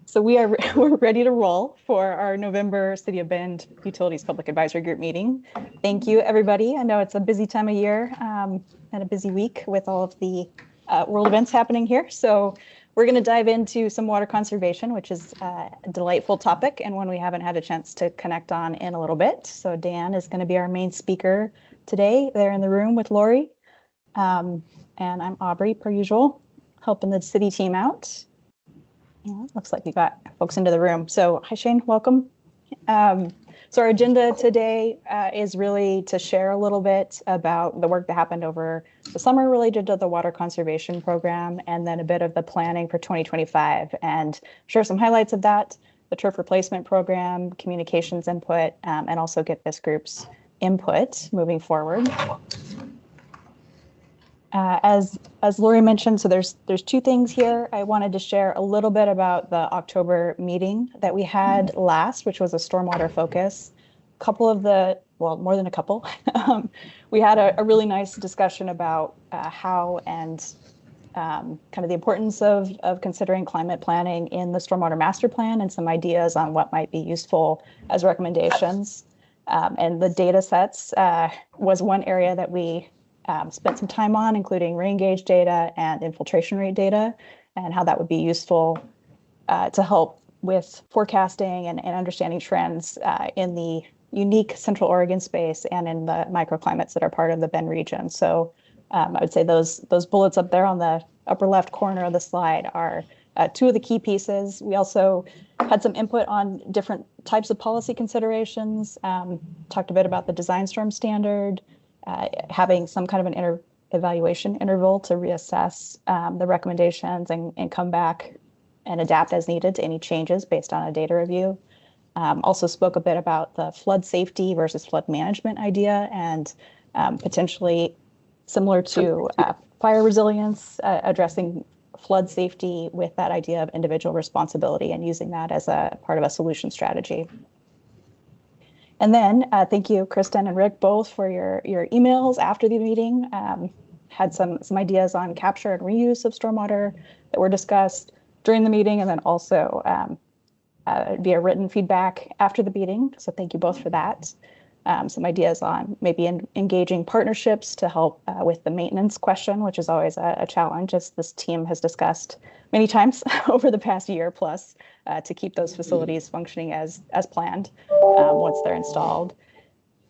So we're ready to roll for our November City of Bend Utilities Public Advisory Group meeting. Thank you, everybody. I know it's a busy time of year and a busy week with all of the world events happening here. So we're going to dive into some water conservation, which is a delightful topic and one we haven't had a chance to connect on in a little bit. So Dan is going to be our main speaker today. They're in the room with Lori. And I'm Aubrey, per usual, helping the city team out. Yeah, looks like we got folks into the room. So hi, Shane, welcome. So our agenda today is really to share a little bit about the work that happened over the summer related to the water conservation program, and then a bit of the planning for 2025, and share some highlights of that, the turf replacement program, communications input, and also get this group's input moving forward. As Lori mentioned, so there's two things here. I wanted to share a little bit about the October meeting that we had last, which was a stormwater focus. More than a couple. We had a really nice discussion about how and kind of the importance of considering climate planning in the stormwater master plan, and some ideas on what might be useful as recommendations. And the data sets was one area that we spent some time on, including rain gauge data and infiltration rate data, and how that would be useful to help with forecasting and understanding trends in the unique Central Oregon space and in the microclimates that are part of the Bend region. So I would say those bullets up there on the upper left corner of the slide are two of the key pieces. We also had some input on different types of policy considerations, talked a bit about the design storm standard, having some kind of an evaluation interval to reassess the recommendations and come back and adapt as needed to any changes based on a data review. Also spoke a bit about the flood safety versus flood management idea, and potentially similar to fire resilience, addressing flood safety with that idea of individual responsibility and using that as a part of a solution strategy. And then thank you, Kristen and Rick, both for your emails after the meeting. Had some ideas on capture and reuse of stormwater that were discussed during the meeting, and then also via written feedback after the meeting. So thank you both for that. Some ideas on maybe engaging partnerships to help with the maintenance question, which is always a challenge, as this team has discussed many times over the past year plus, to keep those facilities functioning as planned once they're installed.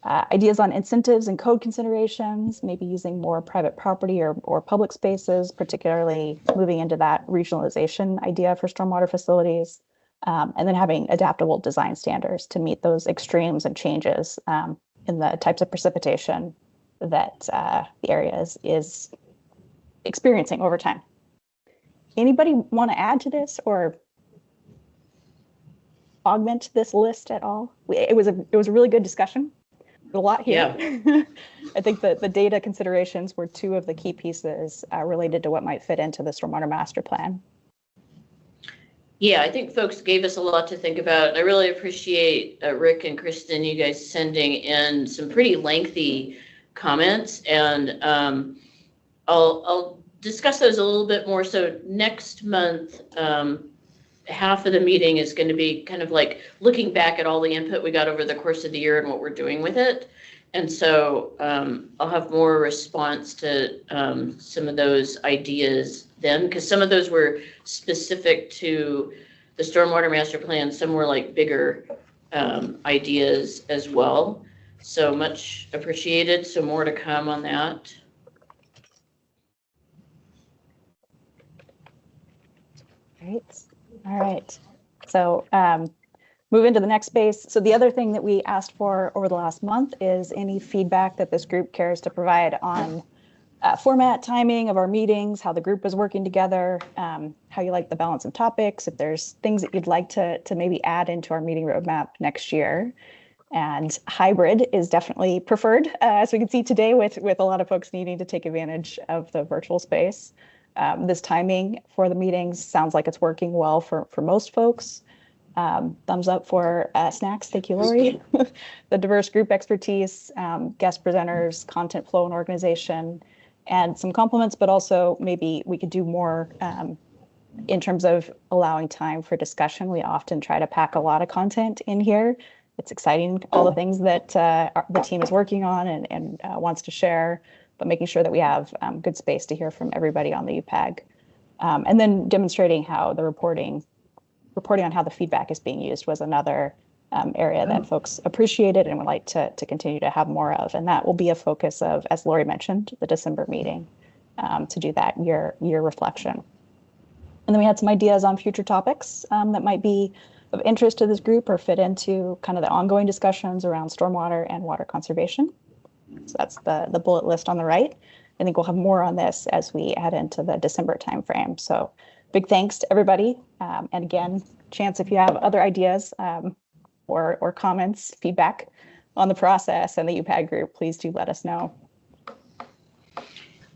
Ideas on incentives and code considerations, maybe using more private property or public spaces, particularly moving into that regionalization idea for stormwater facilities. And then having adaptable design standards to meet those extremes and changes in the types of precipitation that the area is experiencing over time. Anybody want to add to this or augment this list at all? It was a really good discussion. A lot here. Yeah. I think that the data considerations were two of the key pieces related to what might fit into the stormwater master plan. Yeah, I think folks gave us a lot to think about. I really appreciate Rick and Kristen, you guys sending in some pretty lengthy comments, and I'll discuss those a little bit more. So next month, half of the meeting is going to be kind of like looking back at all the input we got over the course of the year and what we're doing with it. And so I'll have more response to some of those ideas then, because some of those were specific to the stormwater master plan. Some were like bigger ideas as well. So much appreciated. So more to come on that. Great. All right. So move into the next space. So the other thing that we asked for over the last month is any feedback that this group cares to provide on format, timing of our meetings, how the group is working together, how you like the balance of topics, if there's things that you'd like to maybe add into our meeting roadmap next year. And hybrid is definitely preferred, as we can see today with a lot of folks needing to take advantage of the virtual space. This timing for the meetings sounds like it's working well for most folks. Thumbs up for snacks. Thank you, Lori. The diverse group expertise, guest presenters, content flow and organization, and some compliments, but also maybe we could do more in terms of allowing time for discussion, we often try to pack a lot of content in here. It's exciting, all the things that the team is working on and wants to share, but making sure that we have good space to hear from everybody on the UPAG. And then demonstrating how the reporting on how the feedback is being used was another area that folks appreciated and would like to continue to have more of. And that will be a focus of, as Lori mentioned, the December meeting to do that year reflection. And then we had some ideas on future topics that might be of interest to this group or fit into kind of the ongoing discussions around stormwater and water conservation. So that's the bullet list on the right. I think we'll have more on this as we head into the December timeframe. So big thanks to everybody. And again, Chance, if you have other ideas or comments, feedback on the process and the UPAG group, please do let us know.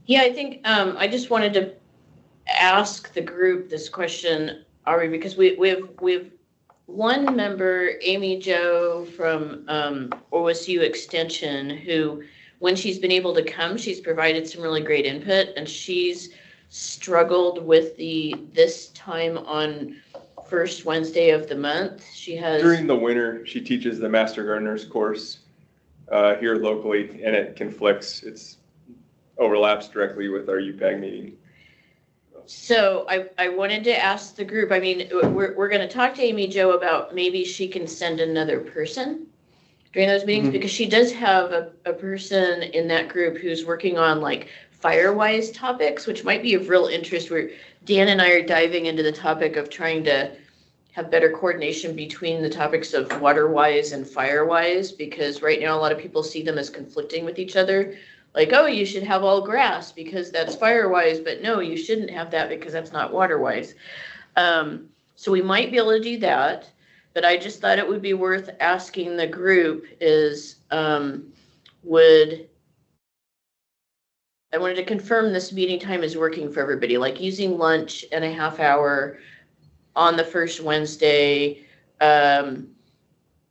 Yeah, I think I just wanted to ask the group this question, Ari, because we have one member, Amy Jo from OSU Extension, who, when she's been able to come, she's provided some really great input, and she's struggled with this time on first Wednesday of the month. She has during the winter. She teaches the Master Gardener's course here locally, and it conflicts. It's overlaps directly with our UPAG meeting. So I wanted to ask the group, I mean, we're going to talk to Amy Jo about maybe she can send another person during those meetings, because she does have a person in that group who's working on like fire-wise topics, which might be of real interest, where Dan and I are diving into the topic of trying to have better coordination between the topics of water-wise and fire-wise, because right now a lot of people see them as conflicting with each other. Like, oh, you should have all grass because that's fire-wise, but no, you shouldn't have that because that's not water-wise. So we might be able to do that, but I just thought it would be worth asking the group is, I wanted to confirm this meeting time is working for everybody, like using lunch and a half hour on the first Wednesday.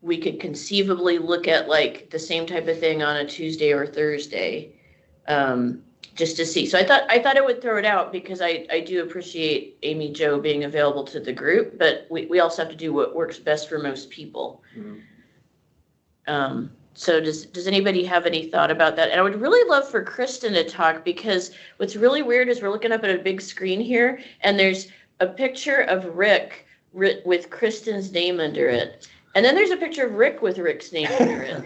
We could conceivably look at like the same type of thing on a Tuesday or Thursday, just to see. So I thought I would throw it out because I do appreciate Amy Jo being available to the group, but we also have to do what works best for most people. So does anybody have any thought about that? And I would really love for Kristen to talk, because what's really weird is we're looking up at a big screen here, and there's a picture of Rick with Kristen's name under it. And then there's a picture of Rick with Rick's name under it.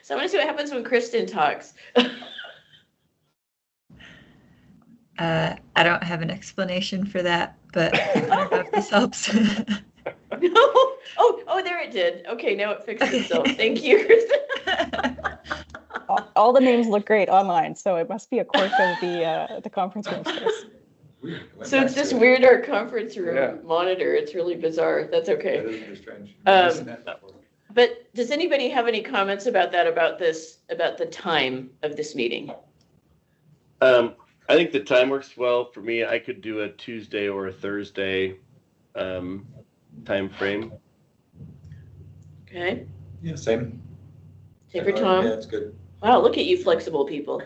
So I want to see what happens when Kristen talks. I don't have an explanation for that, but I don't know if this helps. No. Oh, there it did. Okay, now it fixed itself. Thank you, Kristen. All the names look great online, so it must be a quirk of the conference room space. So it's this weird our conference room monitor. It's really bizarre. That's okay. That is very strange. But does anybody have any comments about that, about the time of this meeting? I think the time works well for me. I could do a Tuesday or a Thursday time frame. Okay. Yeah, same. Same for Tom? Yeah, it's good. Wow, look at you flexible people.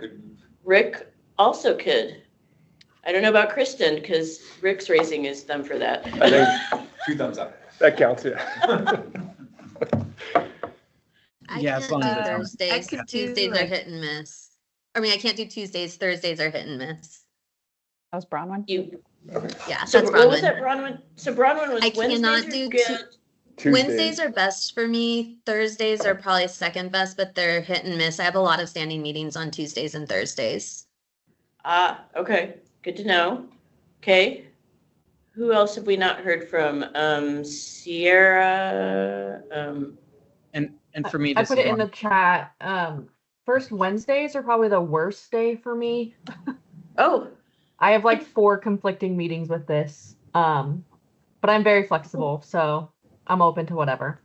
Rick also could. I don't know about Kristen, because Rick's raising his thumb for that. I think 2 thumbs up. that counts, yeah. I Yeah, as can't long do as Thursdays. I could do, Tuesdays are like- hit and miss. I mean, I can't do Tuesdays. Thursdays are hit and miss. That was Bronwyn. Yeah, So that's what was Bronwyn. that, Bronwyn? So Bronwyn was I cannot Wednesdays do are good. Wednesdays are best for me. Thursdays are probably second best, but they're hit and miss. I have a lot of standing meetings on Tuesdays and Thursdays. Okay. Good to know. Okay. Who else have we not heard from? Sierra. And for me, I this put is it in one- the chat. First Wednesdays are probably the worst day for me. Oh, I have like 4 conflicting meetings with this. But I'm very flexible, so I'm open to whatever.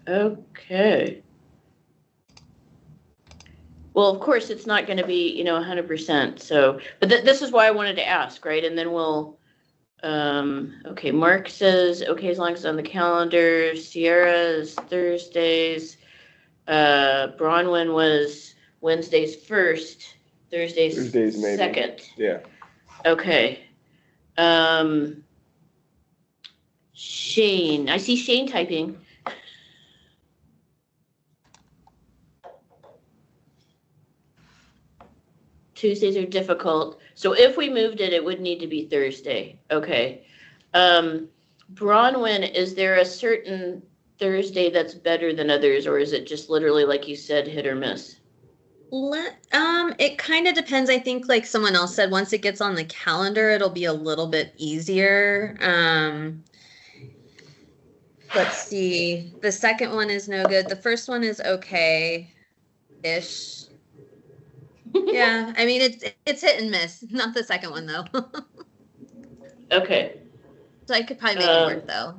okay. Well, of course, it's not going to be, 100%. So, but this is why I wanted to ask, right? And then we'll, okay, Mark says, okay, as long as it's on the calendar. Sierra is Thursdays. Bronwyn was Wednesday's first, Thursday's maybe. second. Yeah. Okay. Shane, I see Shane typing. Tuesdays are difficult. So if we moved it, it would need to be Thursday. Okay. Bronwyn, is there a certain Thursday that's better than others, or is it just literally, like you said, hit or miss? It kind of depends. I think like someone else said, once it gets on the calendar, it'll be a little bit easier. Let's see. The second one is no good. The first one is okay-ish. Yeah, I mean it's hit and miss. Not the second one though. Okay. So I could probably make it work though.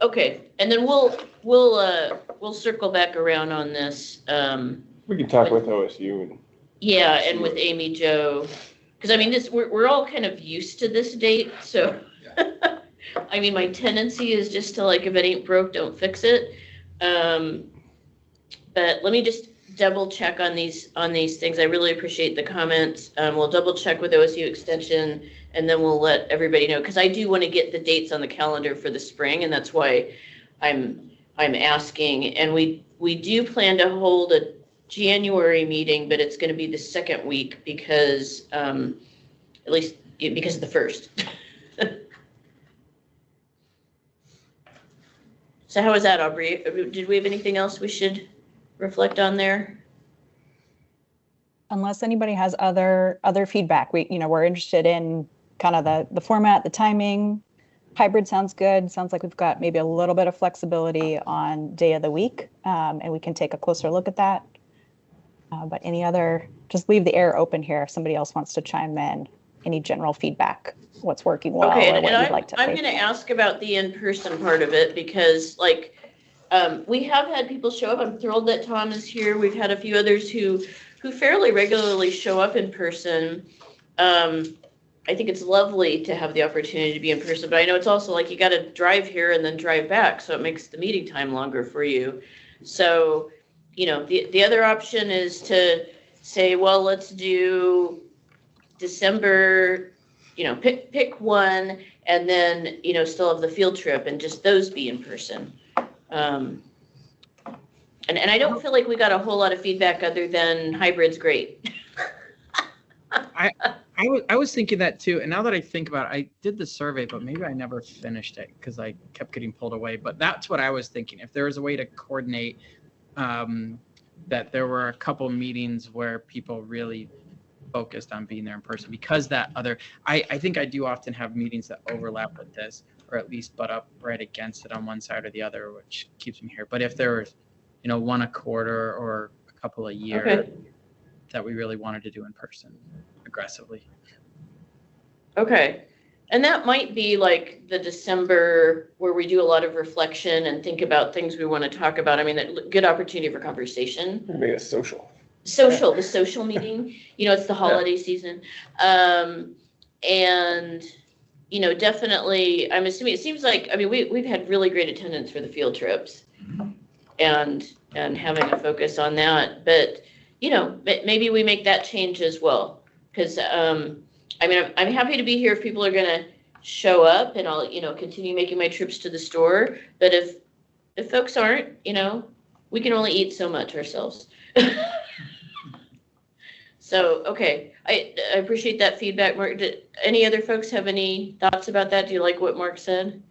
Okay, and then we'll circle back around on this. We can talk with OSU and. Yeah, and with Amy Jo, because I mean we're all kind of used to this date, so. I mean, my tendency is just to like, if it ain't broke, don't fix it. But let me just double check on these things. I really appreciate the comments. We'll double check with OSU Extension, and then we'll let everybody know, because I do want to get the dates on the calendar for the spring, and that's why I'm asking. And we do plan to hold a January meeting, but it's going to be the second week because at least because of the first. So how was that, Aubrey? Did we have anything else we should reflect on there? Unless anybody has other feedback, we're interested in kind of the format, the timing. Hybrid sounds good. Sounds like we've got maybe a little bit of flexibility on day of the week, and we can take a closer look at that. But just leave the air open here if somebody else wants to chime in. Any general feedback, what's working well, okay, or what you'd like to I'm going to ask about the in-person part of it, because like we have had people show up. I'm thrilled that Tom is here. We've had a few others who fairly regularly show up in person. I think it's lovely to have the opportunity to be in person, but I know it's also like you got to drive here and then drive back, so it makes the meeting time longer for you. So, the other option is to say, well, let's do December, pick one, and then, still have the field trip and just those be in person. And I don't feel like we got a whole lot of feedback other than hybrid's great. I was thinking that too. And now that I think about it, I did the survey, but maybe I never finished it because I kept getting pulled away. But that's what I was thinking. If there was a way to coordinate that there were a couple meetings where people really focused on being there in person, because I think I do often have meetings that overlap with this, or at least butt up right against it on one side or the other, which keeps me here. But if there was, one a quarter or a couple a year, Okay. that we really wanted to do in person aggressively. Okay. And that might be like the December where we do a lot of reflection and think about things we want to talk about. I mean, a good opportunity for conversation. Make it social. The social meeting, it's the holiday season. And, definitely, I'm assuming, it seems like, I mean, we've had really great attendance for the field trips and having a focus on that. But, maybe we make that change as well. Because, I mean, I'm happy to be here if people are going to show up, and I'll, continue making my trips to the store. But if folks aren't, we can only eat so much ourselves. So, okay, I appreciate that feedback, Mark. Did any other folks have any thoughts about that? Do you like what Mark said?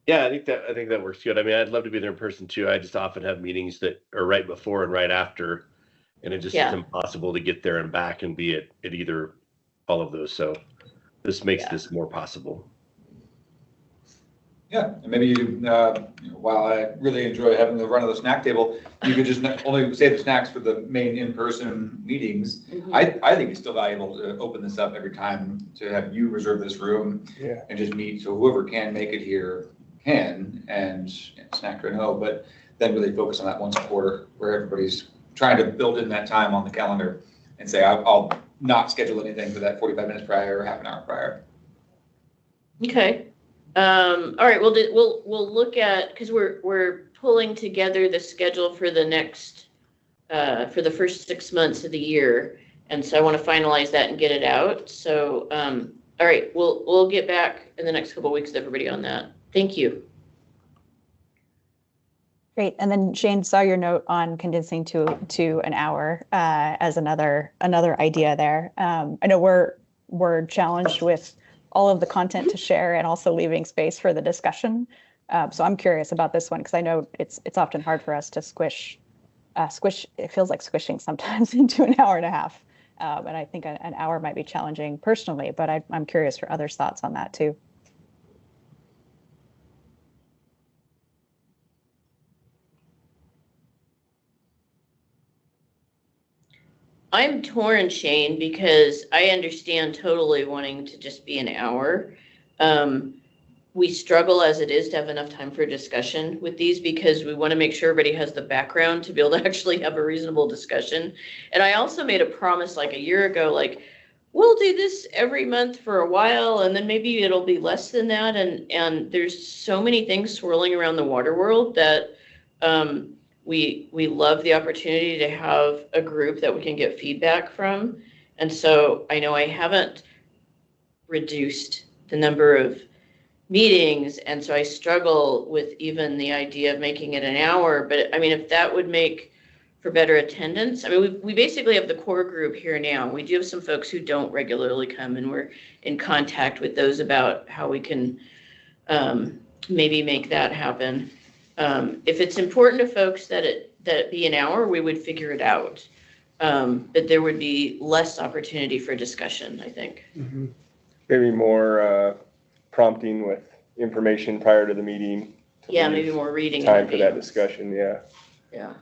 Yeah, I think that works good. I mean, I'd love to be there in person too. I just often have meetings that are right before and right after, and it just is impossible to get there and back and be at either all of those. So this makes this more possible. Yeah, and maybe while I really enjoy having the run of the snack table, you could just not only save the snacks for the main in-person meetings. Mm-hmm. I think it's still valuable to open this up every time, to have you reserve this room and just meet. So whoever can make it here can, and snack or no, but then really focus on that once a quarter where everybody's trying to build in that time on the calendar and say, I'll not schedule anything for that 45 minutes prior or half an hour prior. Okay. All right, we'll look at, because we're pulling together the schedule for the next for the first 6 months of the year, and so I want to finalize that and get it out. So all right, we'll get back in the next couple of weeks with everybody on that. Thank you. Great. And then Shane, saw your note on condensing to an hour as another idea there. I know we're challenged with all of the content to share and also leaving space for the discussion. So I'm curious about this one because I know it's often hard for us to squish. It feels like squishing sometimes into an hour and a half. And I think an hour might be challenging personally, but I'm curious for others' thoughts on that too. I'm torn, Shane, because I understand totally wanting to just be an hour. We struggle as it is to have enough time for discussion with these because we want to make sure everybody has the background to be able to actually have a reasonable discussion. And I also made a promise like a year ago, like, we'll do this every month for a while, and then maybe it'll be less than that. And there's so many things swirling around the water world that we love the opportunity to have a group that we can get feedback from. And so I know I haven't reduced the number of meetings, and so I struggle with even the idea of making it an hour. But I mean, if that would make for better attendance, I mean, we basically have the core group here now. We do have some folks who don't regularly come, and we're in contact with those about how we can maybe make that happen. If it's important to folks that it be an hour, we would figure it out. But there would be less opportunity for discussion, I think. Mm-hmm. Maybe more prompting with information prior to the meeting. Yeah, maybe more reading. Time for that discussion, yeah. Yeah.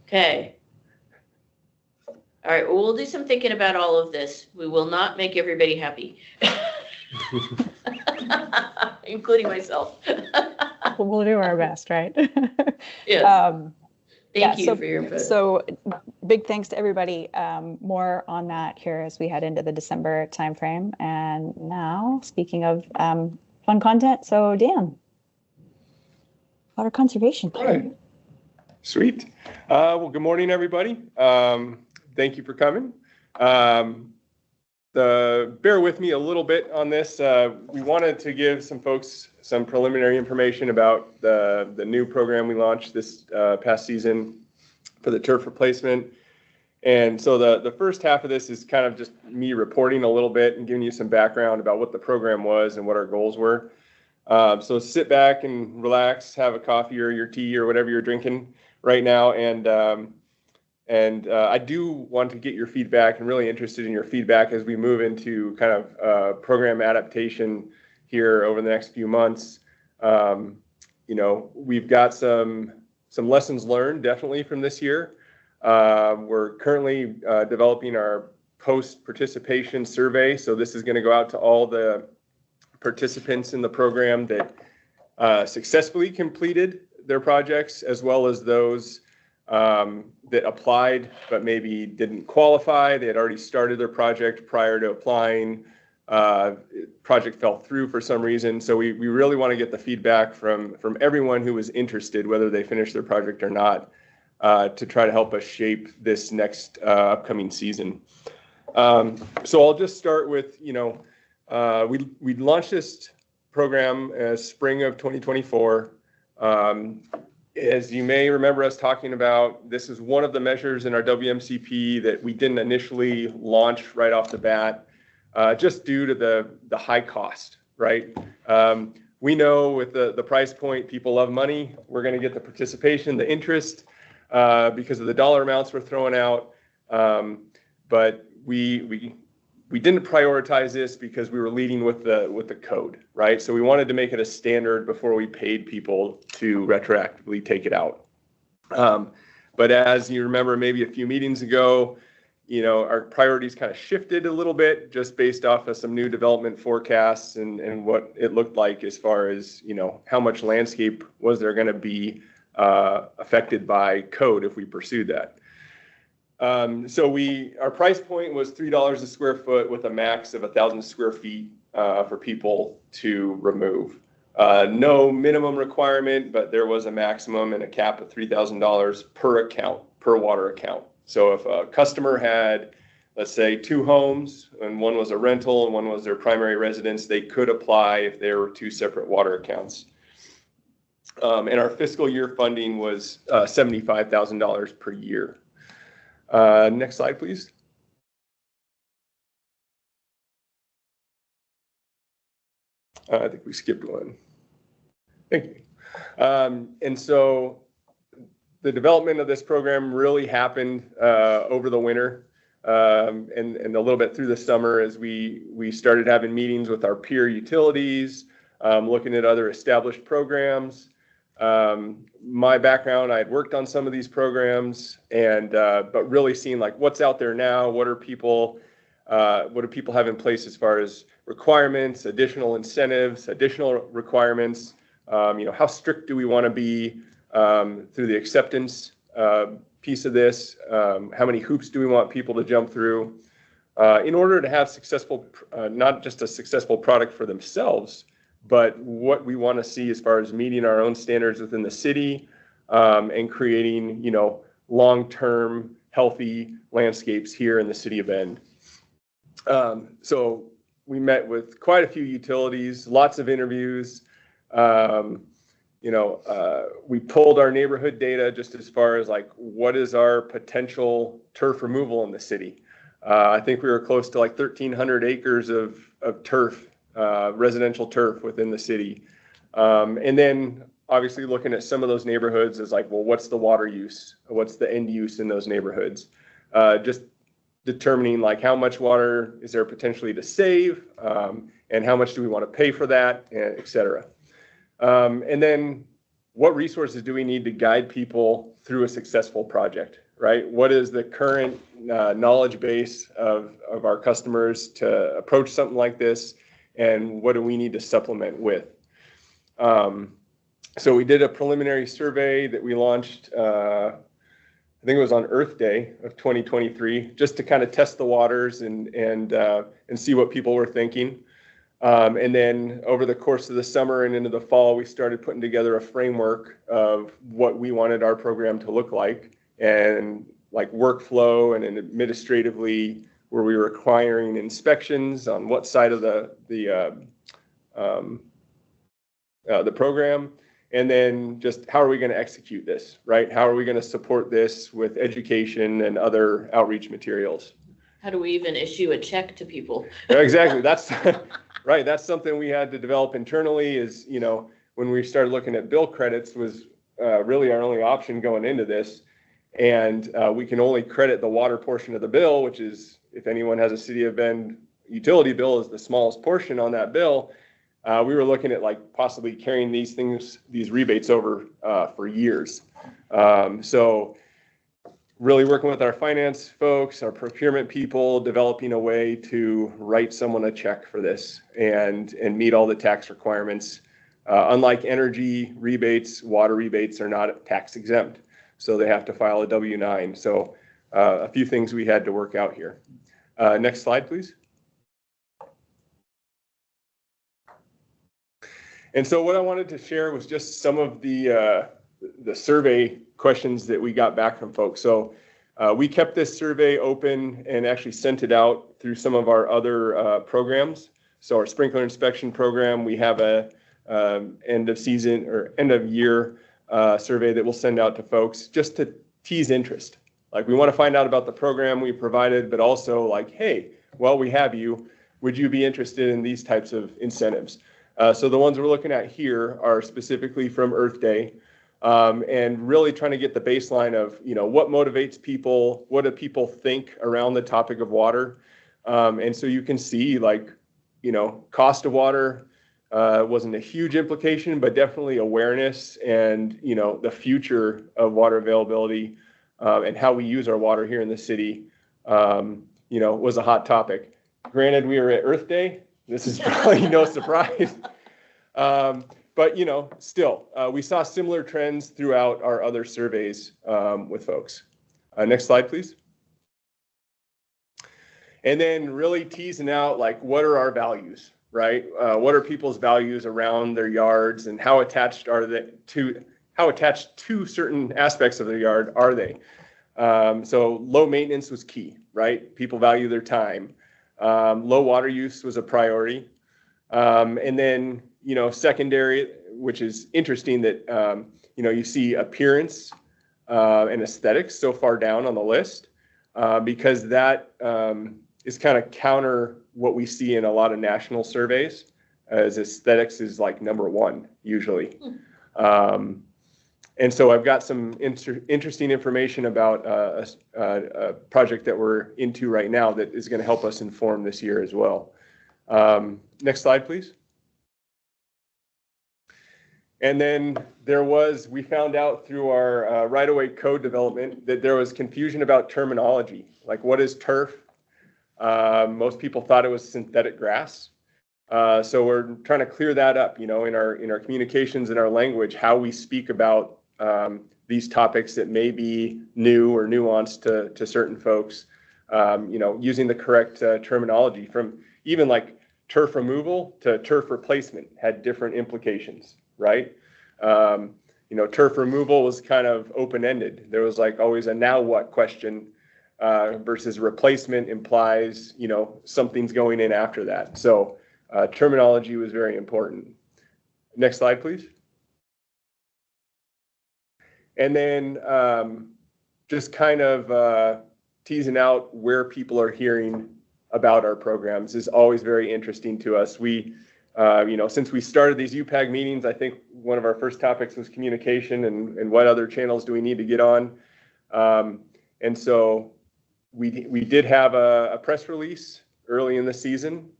Okay. All right, well, we'll do some thinking about all of this. We will not make everybody happy. Including myself. We'll do our best, right? Yes. Thank you for your input. So big thanks to everybody. More on that here as we head into the December timeframe. And now, speaking of fun content, so Dan, water conservation. All right. Sweet. Well, good morning, everybody. Thank you for coming. Bear with me a little bit on this. We wanted to give some folks some preliminary information about the new program we launched this past season for the turf replacement. And so the first half of this is kind of just me reporting a little bit and giving you some background about what the program was and what our goals were. So sit back and relax, have a coffee or your tea or whatever you're drinking right now. And I do want to get your feedback and really interested in your feedback as we move into kind of program adaptation here over the next few months. We've got some lessons learned definitely from this year. We're currently developing our post-participation survey. So this is going to go out to all the participants in the program that successfully completed their projects, as well as those that applied but maybe didn't qualify. They had already started their project prior to applying. Project fell through for some reason. So we really want to get the feedback from everyone who was interested, whether they finished their project or not, to try to help us shape this next upcoming season. So I'll just start with, we launched this program as spring of 2024. As you may remember us talking about, this is one of the measures in our WMCP that we didn't initially launch right off the bat, just due to the high cost, right? We know with the price point, people love money. We're going to get the participation, the interest, because of the dollar amounts we're throwing out. But we didn't prioritize this because we were leading with the code, right? So we wanted to make it a standard before we paid people to retroactively take it out. But as you remember, maybe a few meetings ago, our priorities kind of shifted a little bit just based off of some new development forecasts and what it looked like as far as, how much landscape was there going to be affected by code if we pursued that. So our price point was $3 a square foot with a max of 1,000 square feet for people to remove. No minimum requirement, but there was a maximum and a cap of $3,000 per account, per water account. So if a customer had, let's say, 2 homes and one was a rental and one was their primary residence, they could apply if there were 2 separate water accounts. And our fiscal year funding was $75,000 per year. Next slide, please. I think we skipped one. Thank you. And so the development of this program really happened over the winter and a little bit through the summer as we started having meetings with our peer utilities, looking at other established programs. My background, I had worked on some of these programs and but really seeing like what's out there now, what do people have in place as far as requirements, additional incentives, additional requirements, how strict do we want to be through the acceptance piece of this, how many hoops do we want people to jump through in order to have successful, not just a successful product for themselves, but what we want to see as far as meeting our own standards within the city and creating, long-term healthy landscapes here in the city of Bend. So we met with quite a few utilities, lots of interviews. We pulled our neighborhood data just as far as like, what is our potential turf removal in the city? I think we were close to like 1,300 acres of turf, residential turf within the city. And then obviously looking at some of those neighborhoods is like, well, what's the water use? What's the end use in those neighborhoods? Just determining like how much water is there potentially to save and how much do we want to pay for that, et cetera. And then what resources do we need to guide people through a successful project, right? What is the current knowledge base of our customers to approach something like this? And what do we need to supplement with? So we did a preliminary survey that we launched, I think it was on Earth Day of 2023, just to kind of test the waters and see what people were thinking. And then over the course of the summer and into the fall, we started putting together a framework of what we wanted our program to look like and like workflow and administratively were we requiring inspections on what side of the program, and then just how are we going to execute this, right? How are we going to support this with education and other outreach materials? How do we even issue a check to people? Exactly. That's right. That's something we had to develop internally is, when we started looking at bill credits was really our only option going into this. And we can only credit the water portion of the bill, which is, if anyone has a City of Bend utility bill, is the smallest portion on that bill. We were looking at like possibly carrying these rebates over for years. So really working with our finance folks, our procurement people, developing a way to write someone a check for this and meet all the tax requirements. Unlike energy rebates, water rebates are not tax exempt. So they have to file a W-9. So a few things we had to work out here. Next slide, please. And so what I wanted to share was just some of the survey questions that we got back from folks. So we kept this survey open and actually sent it out through some of our other programs. So our sprinkler inspection program, we have a end of season or end of year survey that we'll send out to folks just to tease interest. Like we want to find out about the program we provided, but also like, hey, well, we have you. Would you be interested in these types of incentives? So the ones we're looking at here are specifically from Earth Day, and really trying to get the baseline of, what motivates people, what do people think around the topic of water? And so you can see like, cost of water wasn't a huge implication, but definitely awareness and, the future of water availability and how we use our water here in the city, was a hot topic. Granted, we were at Earth Day. This is probably no surprise. But, still, we saw similar trends throughout our other surveys with folks. Next slide, please. And then really teasing out like, what are our values, right? What are people's values around their yards, and how attached are they to certain aspects of their yard are they? So low maintenance was key, right? People value their time. Low water use was a priority. And then, secondary, which is interesting that, you see appearance and aesthetics so far down on the list, because that is kind of counter what we see in a lot of national surveys, as aesthetics is like number one usually. And so I've got some interesting information about a project that we're into right now that is going to help us inform this year as well. Next slide, please. And then we found out through our right-of-way code development that there was confusion about terminology. Like, what is turf? Most people thought it was synthetic grass. So we're trying to clear that up, in our communications and our language, how we speak about these topics that may be new or nuanced to certain folks, using the correct terminology, from even like turf removal to turf replacement had different implications, right? Turf removal was kind of open-ended. There was like always a now what question, versus replacement implies, something's going in after that. So terminology was very important. Next slide, please. And then just kind of teasing out where people are hearing about our programs is always very interesting to us. We, since we started these UPAG meetings, I think one of our first topics was communication and what other channels do we need to get on. And so we did have a press release early in the season.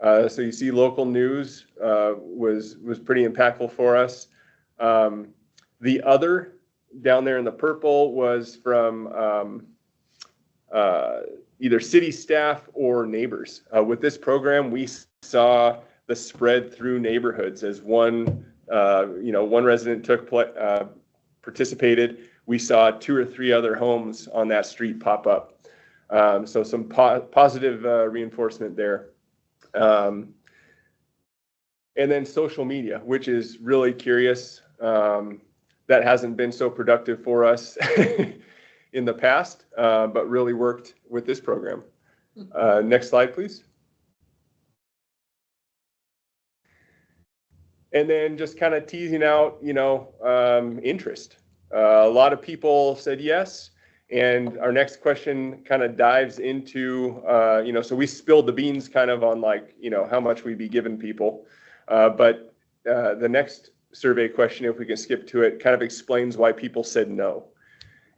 So you see local news was pretty impactful for us. The other down there in the purple was from either city staff or neighbors. With this program, we saw the spread through neighborhoods as one resident participated. We saw 2 or 3 other homes on that street pop up. So some positive reinforcement there. And then social media, which is really curious. That hasn't been so productive for us in the past, but really worked with this program. Next slide, please. And then just kind of teasing out, interest. A lot of people said yes. And our next question kind of dives into, so we spilled the beans kind of on like, how much we'd be giving people. But the next survey question, if we can skip to it, kind of explains why people said no.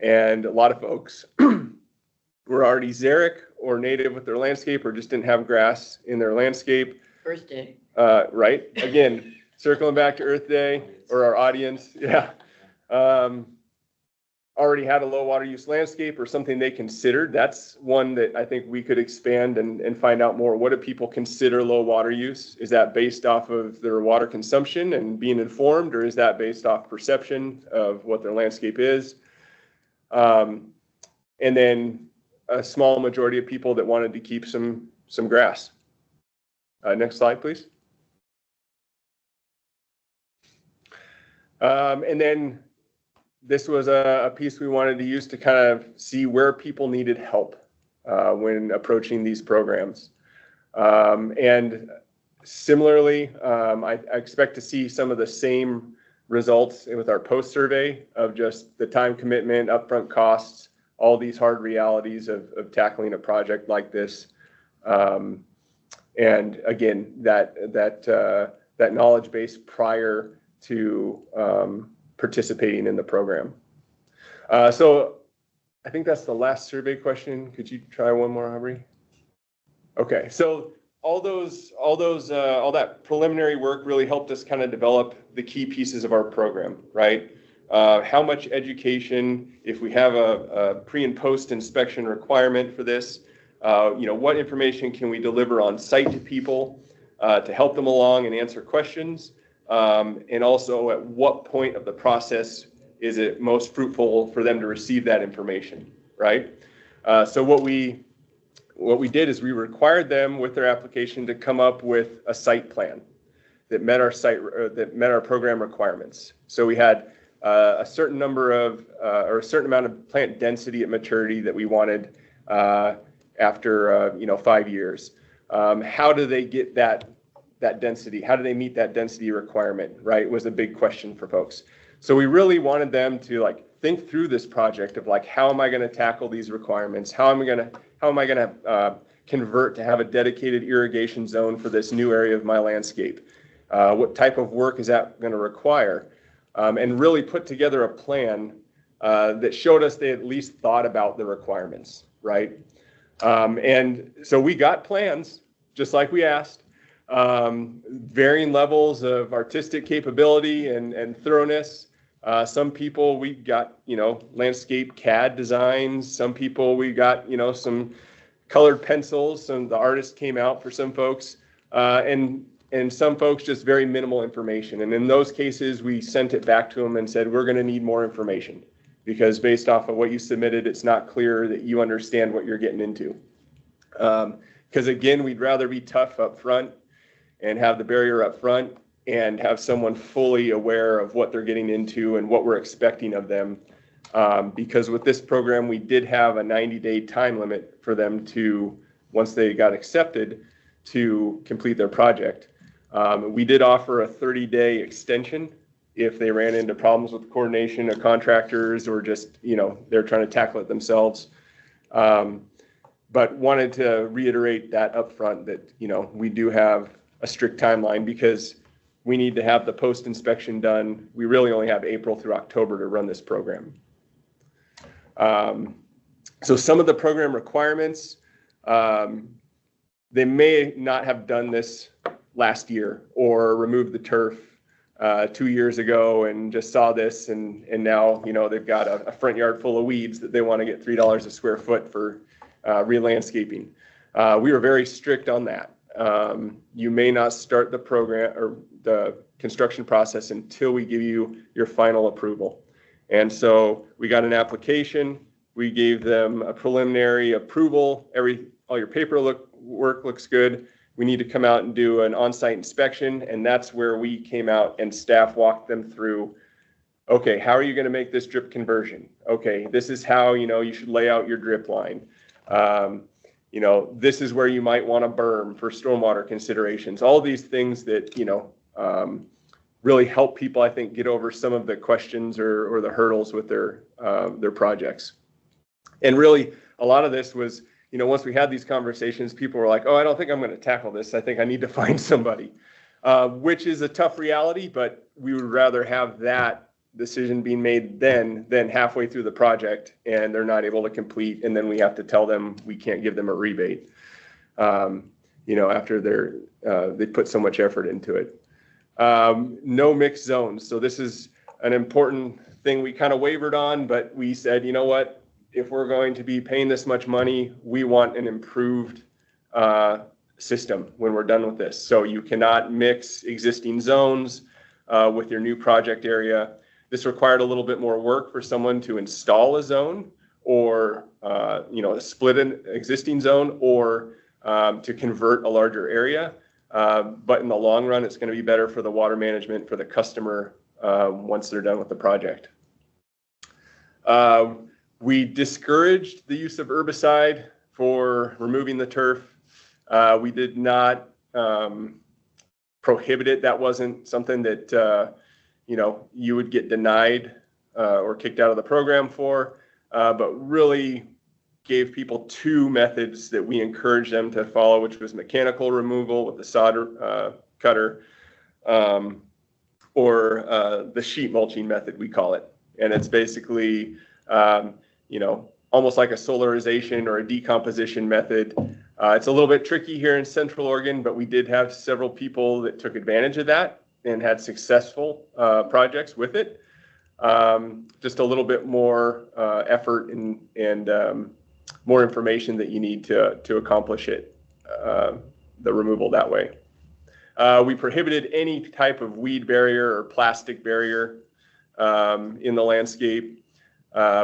And a lot of folks were already xeric or native with their landscape, or just didn't have grass in their landscape. Earth Day. Right. Again, circling back to Earth Day, or our audience. Yeah. Already had a low water use landscape or something they considered. That's one that I think we could expand and find out more. What do people consider low water use? Is that based off of their water consumption and being informed, or is that based off perception of what their landscape is? And then a small majority of people that wanted to keep some grass. Next slide, please. And then this was a piece we wanted to use to kind of see where people needed help when approaching these programs. And similarly, I expect to see some of the same results with our post survey of just the time commitment, upfront costs, all these hard realities of tackling a project like this. And again, that knowledge base prior to participating in the program. So I think that's the last survey question. Could you try one more, Aubrey? Okay, so all that preliminary work really helped us kind of develop the key pieces of our program, right? How much education, if we have a pre and post inspection requirement for this, what information can we deliver on site to people to help them along and answer questions? And also at what point of the process is it most fruitful for them to receive that information, right? So what we what we did is we required them with their application to come up with a site plan that met our program requirements. So we had a certain number of or a certain amount of plant density at maturity that we wanted after 5 years. How do they get that density? How do they meet that density requirement? Right, was a big question for folks. So we really wanted them to like think through this project of like, how am I going to tackle these requirements? How am I going to convert to have a dedicated irrigation zone for this new area of my landscape? What type of work is that going to require? And really put together a plan that showed us they at least thought about the requirements, right? And so we got plans, just like we asked, varying levels of artistic capability and thoroughness. Some people we got, landscape CAD designs. Some people we got, some colored pencils. The artists came out for some folks, and some folks just very minimal information. And in those cases, we sent it back to them and said, we're going to need more information because based off of what you submitted, it's not clear that you understand what you're getting into. Because again, we'd rather be tough up front and have the barrier up front and have someone fully aware of what they're getting into and what we're expecting of them. Because with this program, we did have a 90-day time limit for them to, once they got accepted, to complete their project. We did offer a 30-day extension if they ran into problems with coordination of contractors or just, they're trying to tackle it themselves. But wanted to reiterate that up front that, we do have a strict timeline because we need to have the post-inspection done. We really only have April through October to run this program. So some of the program requirements, they may not have done this last year or removed the turf 2 years ago and just saw this and now, they've got a front yard full of weeds that they want to get $3 a square foot for re-landscaping. We were very strict on that. You may not start the program or the construction process until we give you your final approval. And so we got an application. We gave them a preliminary approval. All your paperwork looks good. We need to come out and do an on-site inspection. And that's where we came out and staff walked them through, okay, how are you going to make this drip conversion? Okay, this is how, you should lay out your drip line. This is where you might want to berm for stormwater considerations. All these things that, really help people, I think, get over some of the questions or the hurdles with their projects. And really, a lot of this was, once we had these conversations, people were like, oh, I don't think I'm going to tackle this. I think I need to find somebody, which is a tough reality, but we would rather have that decision being made than halfway through the project and they're not able to complete. And then we have to tell them we can't give them a rebate, after they put so much effort into it. No mixed zones. So this is an important thing we kind of wavered on, but we said, you know what, if we're going to be paying this much money, we want an improved system when we're done with this. So you cannot mix existing zones with your new project area. This required a little bit more work for someone to install a zone or, split an existing zone or to convert a larger area. But in the long run, it's going to be better for the water management for the customer once they're done with the project. We discouraged the use of herbicide for removing the turf. We did not prohibit it. That wasn't something that, you would get denied or kicked out of the program for, but really gave people two methods that we encouraged them to follow, which was mechanical removal with the sod cutter or the sheet mulching method, we call it. And it's basically, almost like a solarization or a decomposition method. It's a little bit tricky here in Central Oregon, but we did have several people that took advantage of that and had successful projects with it. Just a little bit more effort and more information that you need to accomplish it, the removal that way. We prohibited any type of weed barrier or plastic barrier in the landscape.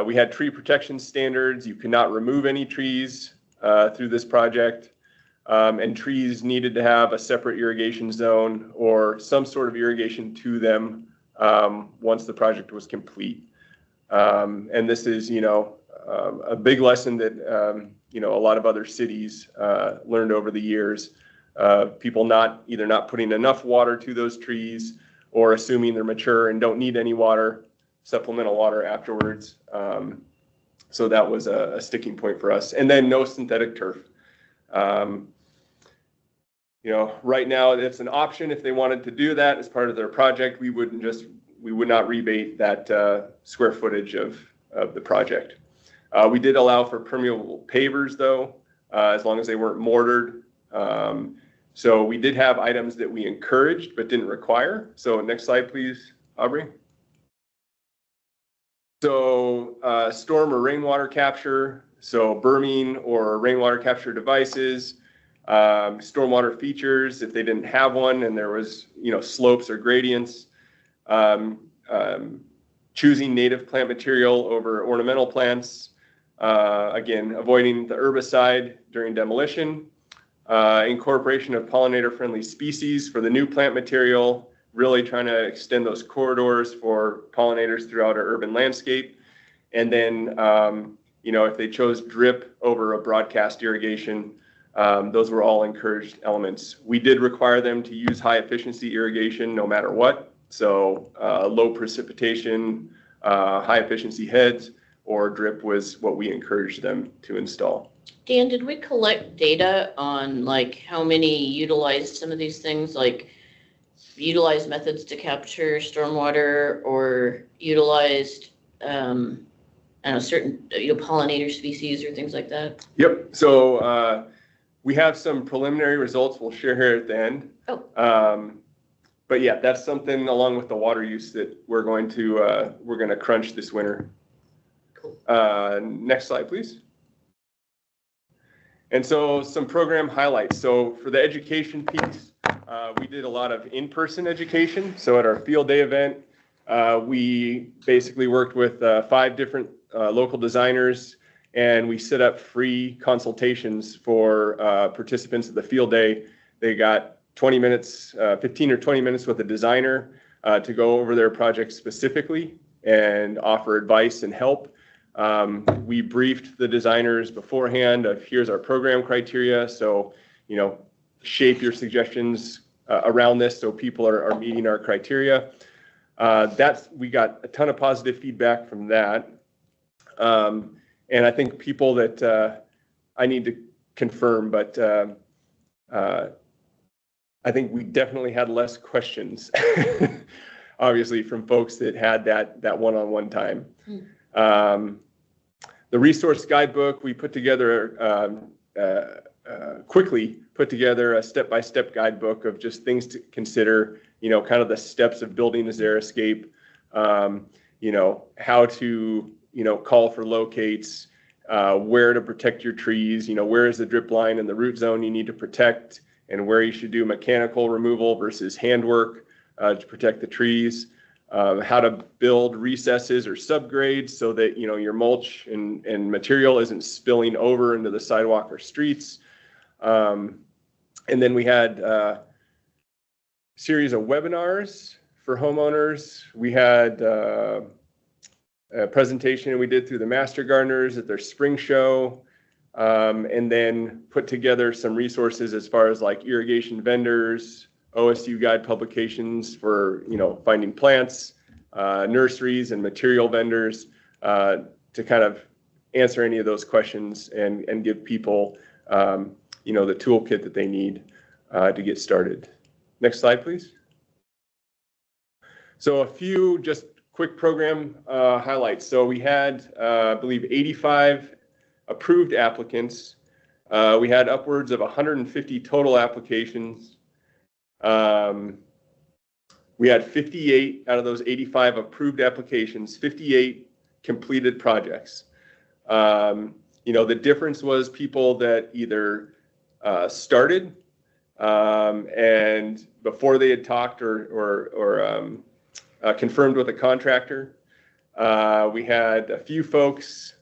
We had tree protection standards. You cannot remove any trees through this project. And trees needed to have a separate irrigation zone or some sort of irrigation to them once the project was complete. And this is, a big lesson that, a lot of other cities learned over the years. People either not putting enough water to those trees or assuming they're mature and don't need any water, supplemental water afterwards. So that was a sticking point for us. And then no synthetic turf. Right now it's an option if they wanted to do that as part of their project. We would not rebate that square footage of the project. We did allow for permeable pavers though, as long as they weren't mortared. So we did have items that we encouraged but didn't require. So next slide, please, Aubrey. So storm or rainwater capture, so berming or rainwater capture devices, stormwater features if they didn't have one and there was, slopes or gradients, choosing native plant material over ornamental plants, again, avoiding the herbicide during demolition, incorporation of pollinator-friendly species for the new plant material, really trying to extend those corridors for pollinators throughout our urban landscape. And then, if they chose drip over a broadcast irrigation, those were all encouraged elements. We did require them to use high efficiency irrigation no matter what. So low precipitation, high efficiency heads, or drip was what we encouraged them to install. Dan, did we collect data on how many utilized some of these things, utilized methods to capture stormwater or utilized certain pollinator species or things like that? Yep. So we have some preliminary results we'll share here at the end. Oh. But yeah, that's something along with the water use that we're going to crunch this winter. Cool. Next slide, please. And so some program highlights. So for the education piece, we did a lot of in-person education. So at our field day event, we basically worked with 5 different local designers, and we set up free consultations for participants at the field day. They got 20 minutes, 15 or 20 minutes with a designer to go over their project specifically and offer advice and help. We briefed the designers beforehand of here's our program criteria. So, shape your suggestions around this so people are meeting our criteria. We got a ton of positive feedback from that. And I think people that I need to confirm, but I think we definitely had less questions, obviously, from folks that had that one-on-one time. The resource guidebook, we put together, quickly put together a step-by-step guidebook of just things to consider, kind of the steps of building a xeriscape, how to, call for locates, where to protect your trees, where is the drip line and the root zone you need to protect, and where you should do mechanical removal versus handwork to protect the trees. How to build recesses or subgrades so that your mulch and material isn't spilling over into the sidewalk or streets. And then we had a series of webinars for homeowners. We had a presentation we did through the Master Gardeners at their spring show, and then put together some resources as far as irrigation vendors, OSU guide publications for finding plants, nurseries and material vendors to kind of answer any of those questions and give people the toolkit that they need to get started. Next slide, please. So a few just quick program highlights. So we had I believe 85 approved applicants. We had upwards of 150 total applications. We had 58 out of those 85 approved applications, 58 completed projects. The difference was people that either started and before they had talked or confirmed with a contractor. We had a few folks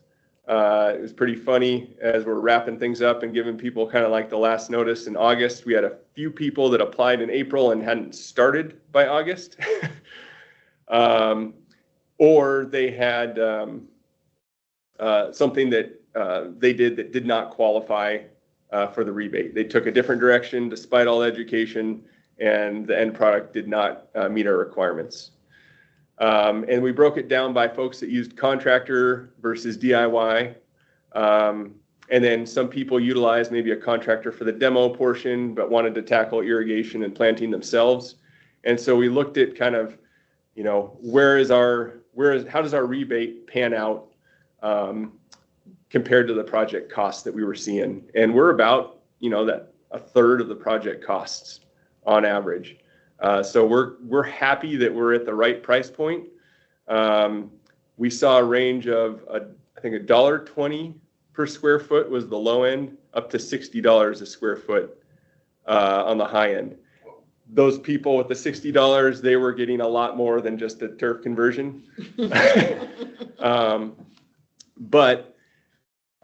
It was pretty funny as we're wrapping things up and giving people kind of like the last notice in August. We had a few people that applied in April and hadn't started by August. Or they had something that they did that did not qualify for the rebate. They took a different direction despite all education, and the end product did not meet our requirements. And we broke it down by folks that used contractor versus DIY. And then some people utilized maybe a contractor for the demo portion, but wanted to tackle irrigation and planting themselves. And so we looked at kind of, you know, how does our rebate pan out compared to the project costs that we were seeing? And we're about, you know, that a third of the project costs on average. So we're happy that we're at the right price point. We saw a range of I think $1.20 per square foot was the low end, up to $60 a square foot on the high end. Those people with the $60, they were getting a lot more than just a turf conversion. But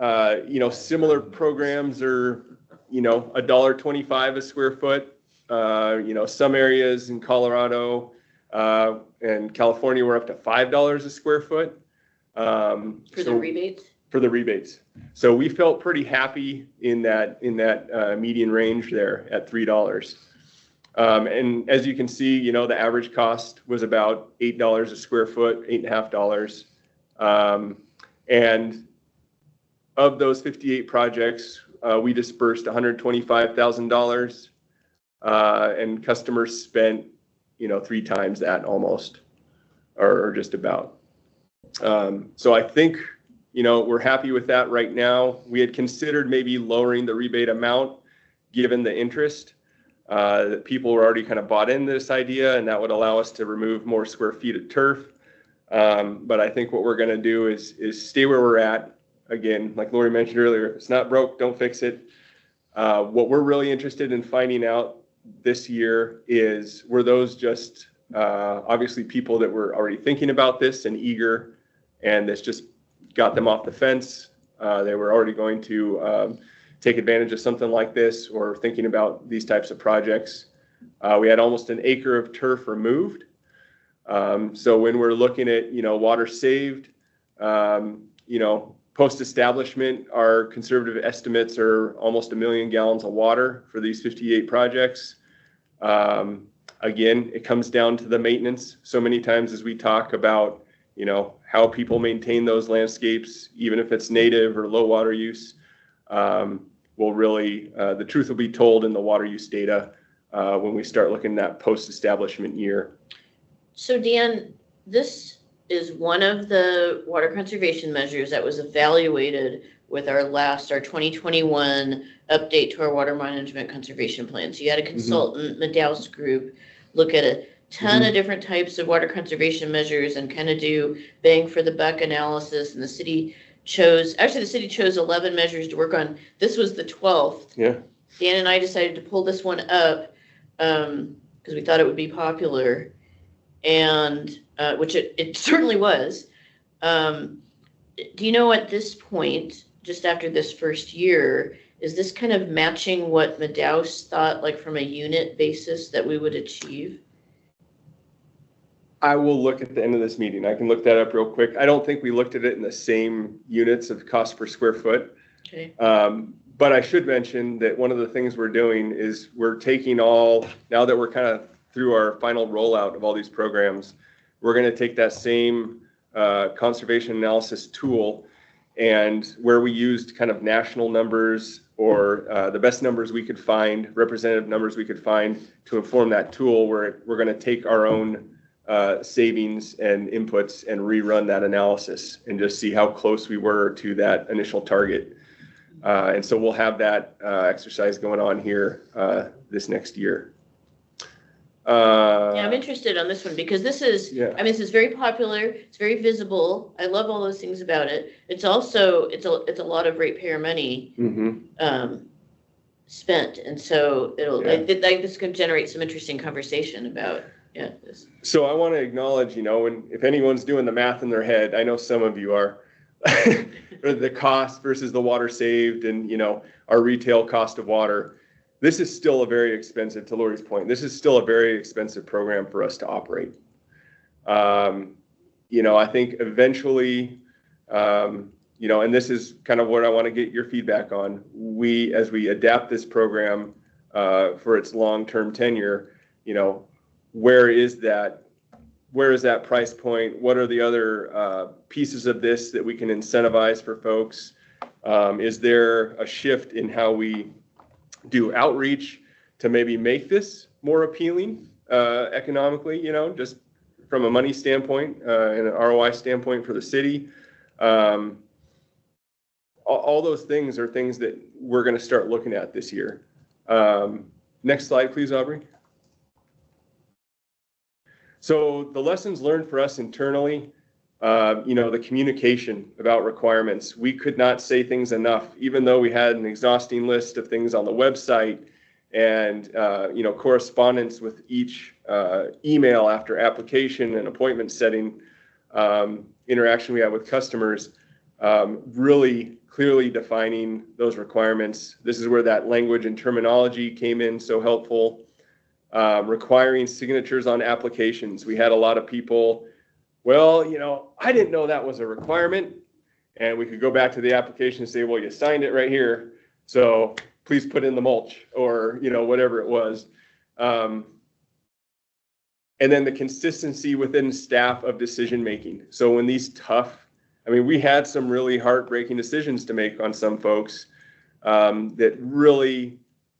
you know, similar programs are, you know, $1.25 a square foot. You know, some areas in Colorado and California were up to $5 a square foot. For the rebates? For the rebates. So we felt pretty happy in that median range there at $3. And as you can see, you know, the average cost was about $8 a square foot, $8.50. And of those 58 projects, we dispersed $125,000. And customers spent, you know, 3 times that almost, or just about. So I think, you know, we're happy with that right now. We had considered maybe lowering the rebate amount given the interest. That people were already kind of bought into this idea, and that would allow us to remove more square feet of turf. But I think what we're going to do is stay where we're at. Again, like Lori mentioned earlier, if it's not broke, don't fix it. What we're really interested in finding out this year is, were those just obviously people that were already thinking about this and eager, and this just got them off the fence? They were already going to take advantage of something like this or thinking about these types of projects. We had almost an acre of turf removed. So when we're looking at, you know, water saved, you know, post-establishment, our conservative estimates are almost 1 million gallons of water for these 58 projects. Again, it comes down to the maintenance. So many times as we talk about, you know, how people maintain those landscapes, even if it's native or low water use, will really, the truth will be told in the water use data when we start looking at that post-establishment year. So Dan, this is one of the water conservation measures that was evaluated with our 2021 update to our water management conservation plan. So you had a consultant, Medow's group, look at a ton of different types of water conservation measures and kind of do bang for the buck analysis. And the city chose 11 measures to work on. This was the 12th. Yeah. Dan and I decided to pull this one up because we thought it would be popular, and which it certainly was. Do you know, at this point, just after this first year, is this kind of matching what Medow's thought, like from a unit basis, that we would achieve? I will look at the end of this meeting. I can look that up real quick. I don't think we looked at it in the same units of cost per square foot. Okay. But I should mention that one of the things we're doing is we're taking now that we're kind of through our final rollout of all these programs, we're going to take that same conservation analysis tool, and where we used kind of national numbers or the best numbers we could find, representative numbers we could find to inform that tool, we're going to take our own savings and inputs and rerun that analysis and just see how close we were to that initial target. And so we'll have that exercise going on here this next year. Yeah, I'm interested on this one because this is, I mean, this is very popular. It's very visible. I love all those things about it. It's also, it's a lot of ratepayer money spent. And so this can generate some interesting conversation about this. So I want to acknowledge, you know, and if anyone's doing the math in their head, I know some of you are, the cost versus the water saved and, you know, our retail cost of water. This is still a very expensive, to Lori's point, this is still a very expensive program for us to operate. You know, I think eventually, you know, and this is kind of what I want to get your feedback on. As we adapt this program for its long-term tenure, you know, where is that price point? What are the other pieces of this that we can incentivize for folks? Is there a shift in how we do outreach to maybe make this more appealing economically, you know, just from a money standpoint and an ROI standpoint for the city? All those things are things that we're going to start looking at this year. Next slide, please, Aubrey. So the lessons learned for us internally, you know, the communication about requirements. We could not say things enough, even though we had an exhausting list of things on the website and, you know, correspondence with each email after application and appointment setting, interaction we have with customers, really clearly defining those requirements. This is where that language and terminology came in so helpful. Requiring signatures on applications. We had a lot of people, well, you know, I didn't know that was a requirement. And we could go back to the application and say, well, you signed it right here, so please put in the mulch, or, you know, whatever it was. And then the consistency within staff of decision making. So when these tough, I mean, we had some really heartbreaking decisions to make on some folks that really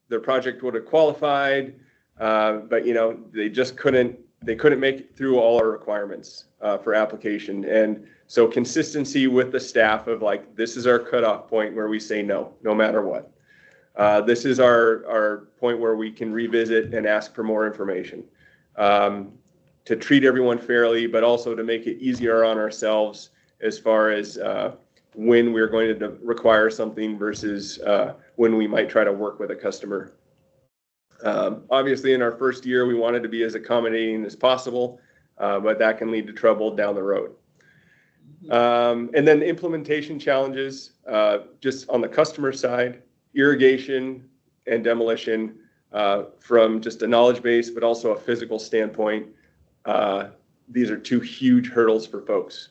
their project would have qualified, but, you know, they couldn't make it through all our requirements for application. And so consistency with the staff of like, this is our cutoff point where we say no matter what. This is our point where we can revisit and ask for more information, to treat everyone fairly, but also to make it easier on ourselves as far as when we're going to require something versus when we might try to work with a customer. Obviously, in our first year, we wanted to be as accommodating as possible, but that can lead to trouble down the road. And then the implementation challenges, just on the customer side, irrigation and demolition, from just a knowledge base, but also a physical standpoint. These are two huge hurdles for folks.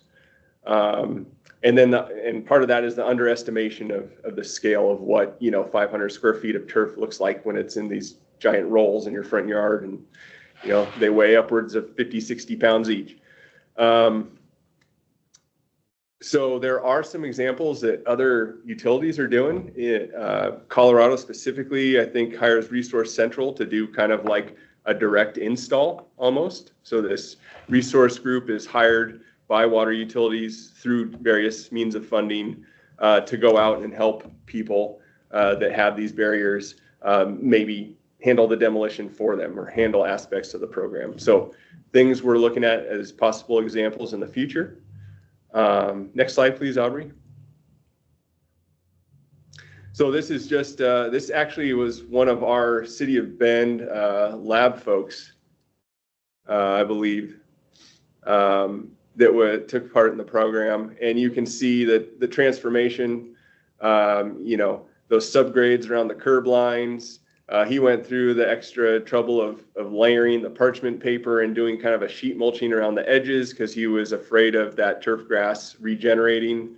And then and part of that is the underestimation of the scale of what, you know, 500 square feet of turf looks like when it's in these giant rolls in your front yard, and, you know, they weigh upwards of 50, 60 pounds each. So there are some examples that other utilities are doing. Colorado specifically, I think, hires Resource Central to do kind of like a direct install almost. So this resource group is hired by water utilities through various means of funding to go out and help people that have these barriers, maybe handle the demolition for them or handle aspects of the program. So things we're looking at as possible examples in the future. Next slide, please, Aubrey. So this is just, this actually was one of our City of Bend lab folks, I believe, that took part in the program. And you can see that the transformation, you know, those subgrades around the curb lines. He went through the extra trouble of layering the parchment paper and doing kind of a sheet mulching around the edges because he was afraid of that turf grass regenerating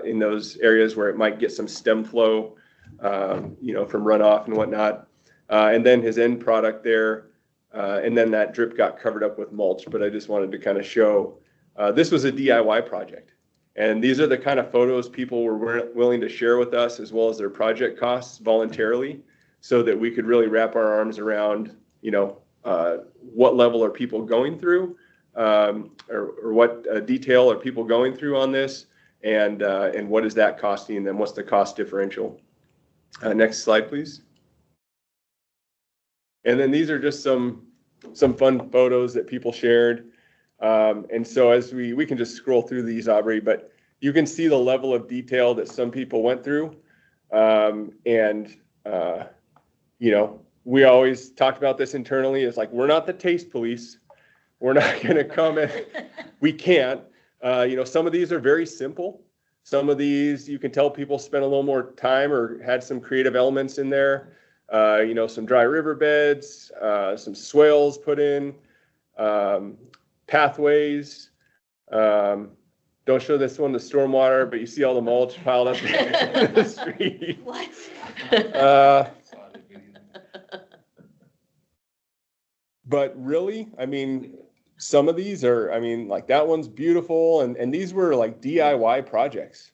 in those areas where it might get some stem flow, you know, from runoff and whatnot. And then his end product there, and then that drip got covered up with mulch. But I just wanted to kind of show, this was a DIY project. And these are the kind of photos people were willing to share with us, as well as their project costs voluntarily, so that we could really wrap our arms around, you know, what level are people going through, or what detail are people going through on this, and what is that costing them? What's the cost differential? Next slide, please. And then these are just some fun photos that people shared. And so as we can just scroll through these, Aubrey, but you can see the level of detail that some people went through. You know, we always talked about this internally. It's like, we're not the taste police. We're not going to come and we can't. Some of these are very simple. Some of these you can tell people spent a little more time or had some creative elements in there. Some dry riverbeds, some swales put in, pathways. Don't show this one, the stormwater, but you see all the mulch piled up in the street. What? But really, I mean, some of these are, like that one's beautiful. And these were like DIY projects.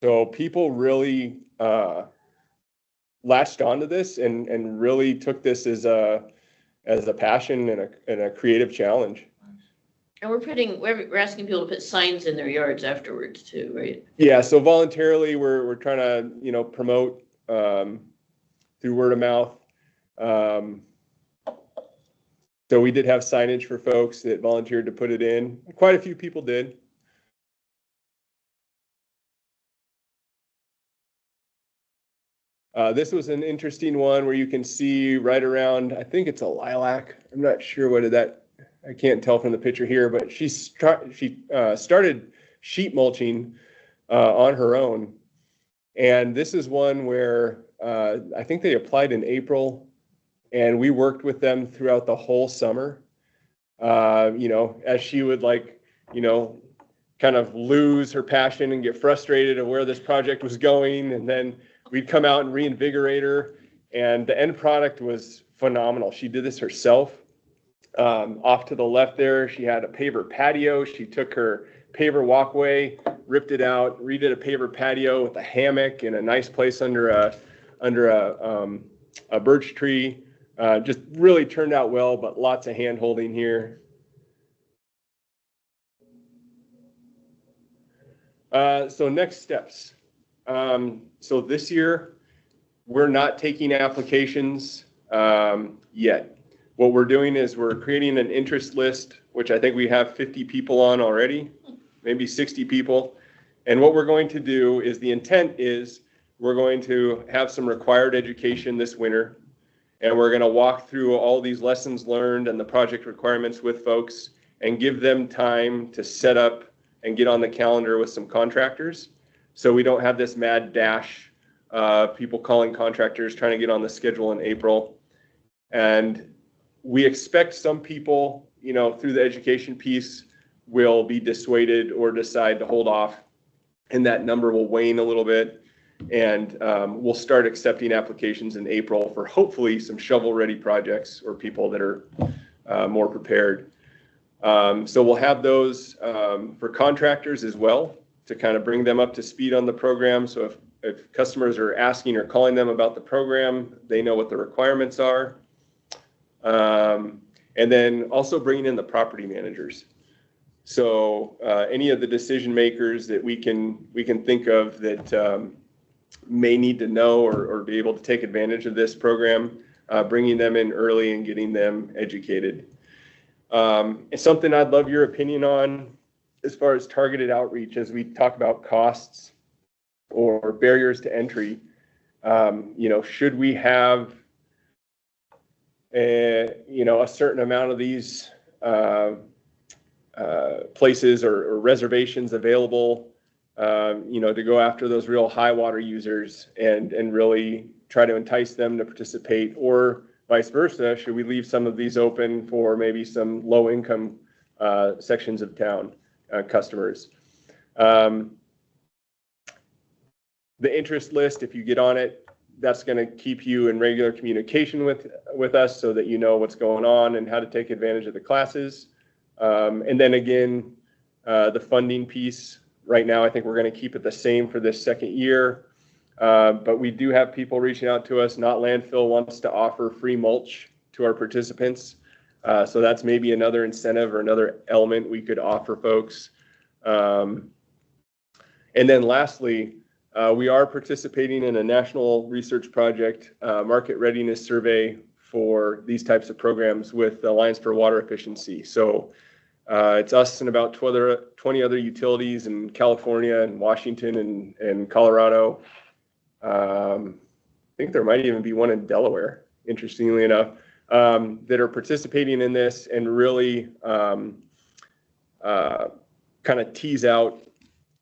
So people really latched onto this and really took this as a passion and a creative challenge. And we're asking people to put signs in their yards afterwards too, right? Yeah, so voluntarily we're trying to, promote through word of mouth. So we did have signage for folks that volunteered to put it in. Quite a few people did. This was an interesting one where you can see right around, I think it's a lilac. I'm not sure I can't tell from the picture here, but she started sheet mulching on her own. And this is one where I think they applied in April, and we worked with them throughout the whole summer. As she would kind of lose her passion and get frustrated of where this project was going. And then we'd come out and reinvigorate her. And the end product was phenomenal. She did this herself. Off to the left there, she had a paver patio. She took her paver walkway, ripped it out, redid a paver patio with a hammock and a nice place under a birch tree. Just really turned out well, but lots of hand holding here. So next steps. So this year, we're not taking applications yet. What we're doing is we're creating an interest list, which I think we have 50 people on already, maybe 60 people. And what we're going to do is the intent is we're going to have some required education this winter. And we're going to walk through all these lessons learned and the project requirements with folks and give them time to set up and get on the calendar with some contractors. So we don't have this mad dash, people calling contractors, trying to get on the schedule in April. And we expect some people, through the education piece will be dissuaded or decide to hold off. And that number will wane a little bit. And we'll start accepting applications in April for hopefully some shovel-ready projects or people that are more prepared. So we'll have those for contractors as well to kind of bring them up to speed on the program. So if customers are asking or calling them about the program, they know what the requirements are. And then also bringing in the property managers. So any of the decision makers that we can think of that may need to know or be able to take advantage of this program, bringing them in early and getting them educated. It's something I'd love your opinion on as far as targeted outreach as we talk about costs or barriers to entry. Should we have a certain amount of these places or reservations available, to go after those real high water users and really try to entice them to participate, or vice versa? Should we leave some of these open for maybe some low income sections of town customers? The interest list, if you get on it, that's going to keep you in regular communication with us so that you know what's going on and how to take advantage of the classes. And then again, the funding piece, right now, I think we're going to keep it the same for this second year. But we do have people reaching out to us. Not Landfill wants to offer free mulch to our participants. So that's maybe another incentive or another element we could offer folks. And then lastly, we are participating in a national research project, market readiness survey for these types of programs with the Alliance for Water Efficiency. So it's us and about 20 other utilities in California and Washington and Colorado. I think there might even be one in Delaware, interestingly enough, that are participating in this and really kind of tease out,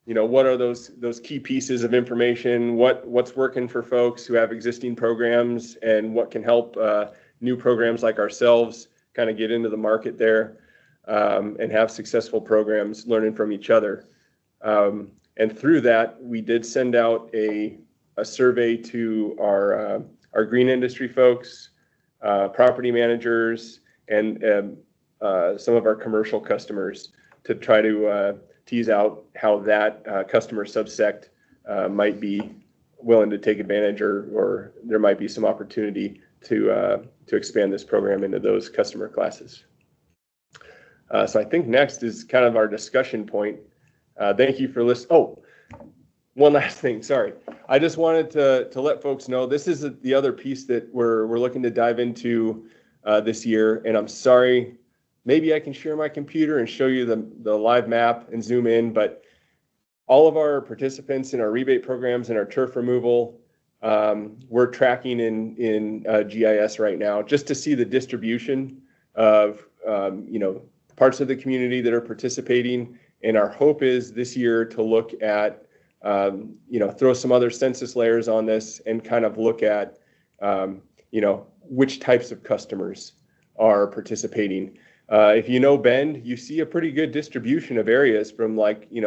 what are those key pieces of information, what's working for folks who have existing programs, and what can help new programs like ourselves kind of get into the market there and have successful programs, learning from each other. And through that, we did send out a survey to our green industry folks, property managers, and some of our commercial customers to try to tease out how that customer subsect might be willing to take advantage, or there might be some opportunity to expand this program into those customer classes. So I think next is kind of our discussion point. Thank you for listening. Oh, one last thing, sorry. I just wanted to let folks know this is the other piece that we're looking to dive into this year, and I'm sorry, maybe I can share my computer and show you the live map and zoom in, but all of our participants in our rebate programs and our turf removal, we're tracking in GIS right now just to see the distribution of parts of the community that are participating. And our hope is this year to look at, throw some other census layers on this and kind of look at, which types of customers are participating. If you know Bend, you see a pretty good distribution of areas from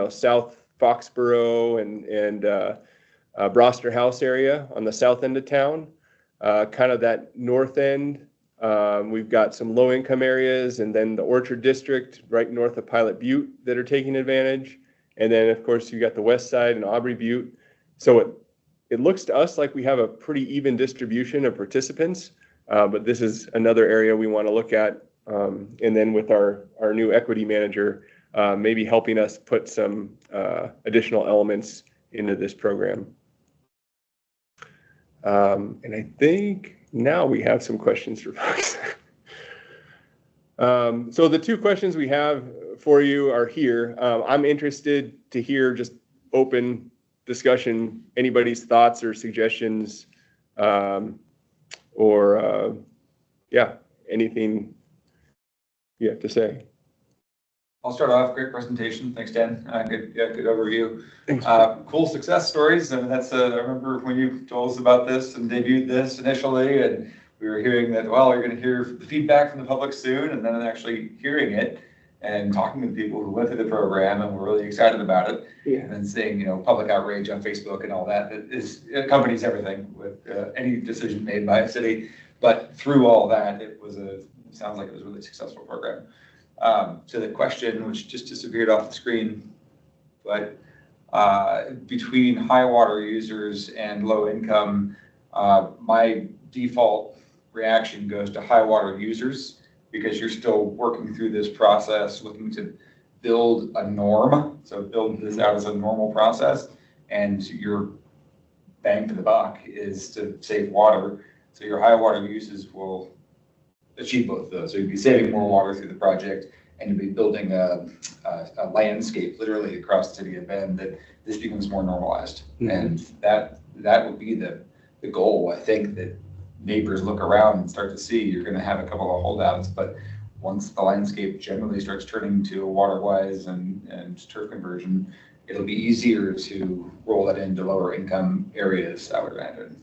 South Foxborough and Broster House area on the south end of town, kind of that north end. We've got some low income areas, and then the Orchard District right north of Pilot Butte that are taking advantage. And then of course you got the west side and Aubrey Butte. So it looks to us like we have a pretty even distribution of participants, but this is another area we want to look at. And then with our new equity manager, maybe helping us put some additional elements into this program. And I think now we have some questions for folks. So the two questions we have for you are here. I'm interested to hear just open discussion, anybody's thoughts or suggestions, or anything you have to say. I'll start off. Great presentation. Thanks, Dan. Good overview. Cool success stories. I mean, I remember when you told us about this and debuted this initially, and we were hearing that, well, you're going to hear the feedback from the public soon, and then actually hearing it and talking to people who went through the program and were really excited about it. Yeah. And then seeing, public outrage on Facebook and all that. It accompanies everything with any decision made by a city. But through all that, it sounds like it was a really successful program. To the question, which just disappeared off the screen, but between high water users and low income, my default reaction goes to high water users, because you're still working through this process, looking to build a norm. So build this out as a normal process, and your bang for the buck is to save water. So your high water uses will achieve both of those. So you'd be saving more water through the project, and you'd be building a landscape literally across the city of Bend that this becomes more normalized. Mm-hmm. And that would be the goal. I think that neighbors look around and start to see you're going to have a couple of holdouts, but once the landscape generally starts turning to waterwise and turf conversion, it'll be easier to roll that into lower income areas, I would imagine.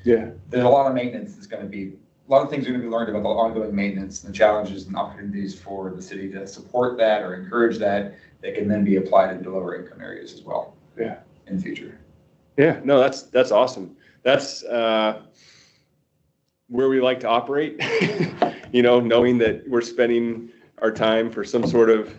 There's a lot of maintenance that's going to be, a lot of things are going to be learned about the ongoing maintenance and the challenges and opportunities for the city to support that or encourage that can then be applied into lower income areas as well. Yeah, in the future. Yeah, no, that's awesome. That's where we like to operate. Knowing that we're spending our time for some sort of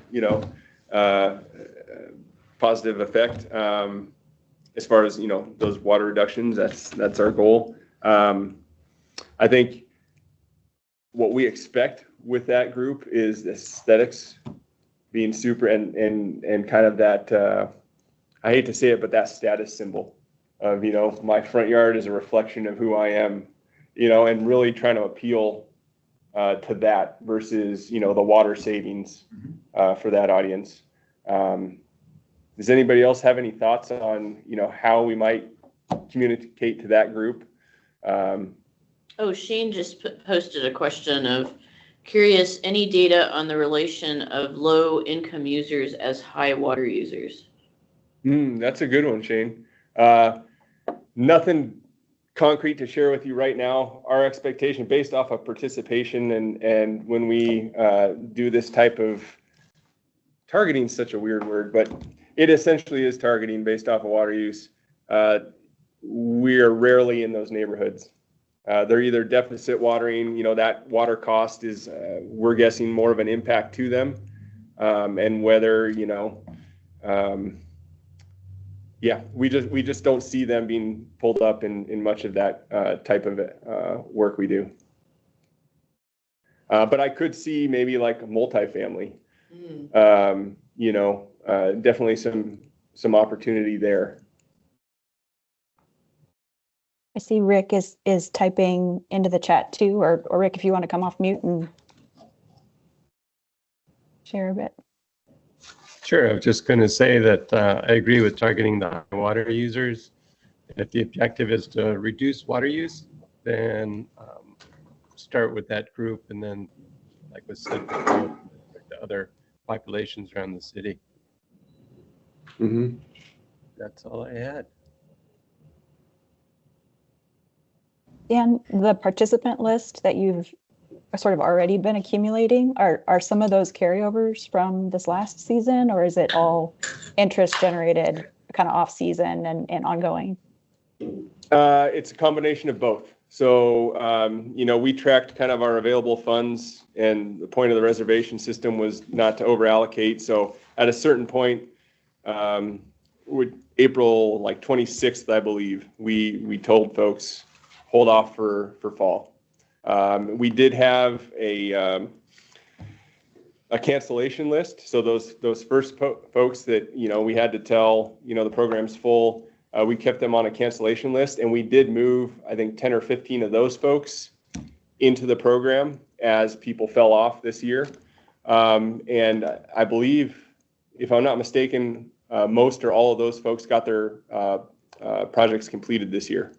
positive effect as far as those water reductions. That's our goal. I think what we expect with that group is aesthetics being super and kind of that, I hate to say it, but that status symbol of, my front yard is a reflection of who I am, and really trying to appeal to that versus, the water savings for that audience. Does anybody else have any thoughts on, how we might communicate to that group? Shane just posted a question of, curious, any data on the relation of low income users as high water users? That's a good one, Shane. Nothing concrete to share with you right now. Our expectation based off of participation and when we do this type of targeting, is such a weird word, but it essentially is targeting based off of water use. We are rarely in those neighborhoods. They're either deficit watering, that water cost is, we're guessing, more of an impact to them. And whether, we just don't see them being pulled up in much of that type of work we do. But I could see maybe like a multifamily, definitely some opportunity there. I see Rick is typing into the chat too, or Rick, if you want to come off mute and share a bit. Sure, I was just going to say that I agree with targeting the high water users. And if the objective is to reduce water use, then start with that group, and then, like was said before, the other populations around the city. Mm-hmm. That's all I had. Dan, the participant list that you've sort of already been accumulating, are some of those carryovers from this last season, or is it all interest generated kind of off season and ongoing? It's a combination of both. So, we tracked kind of our available funds, and the point of the reservation system was not to over allocate. So at a certain point, April 26th, I believe, we told folks, hold off for fall. We did have a cancellation list. So those first folks that, we had to tell, the program's full, we kept them on a cancellation list, and we did move, I think, 10 or 15 of those folks into the program as people fell off this year. And I believe, if I'm not mistaken, most or all of those folks got their projects completed this year.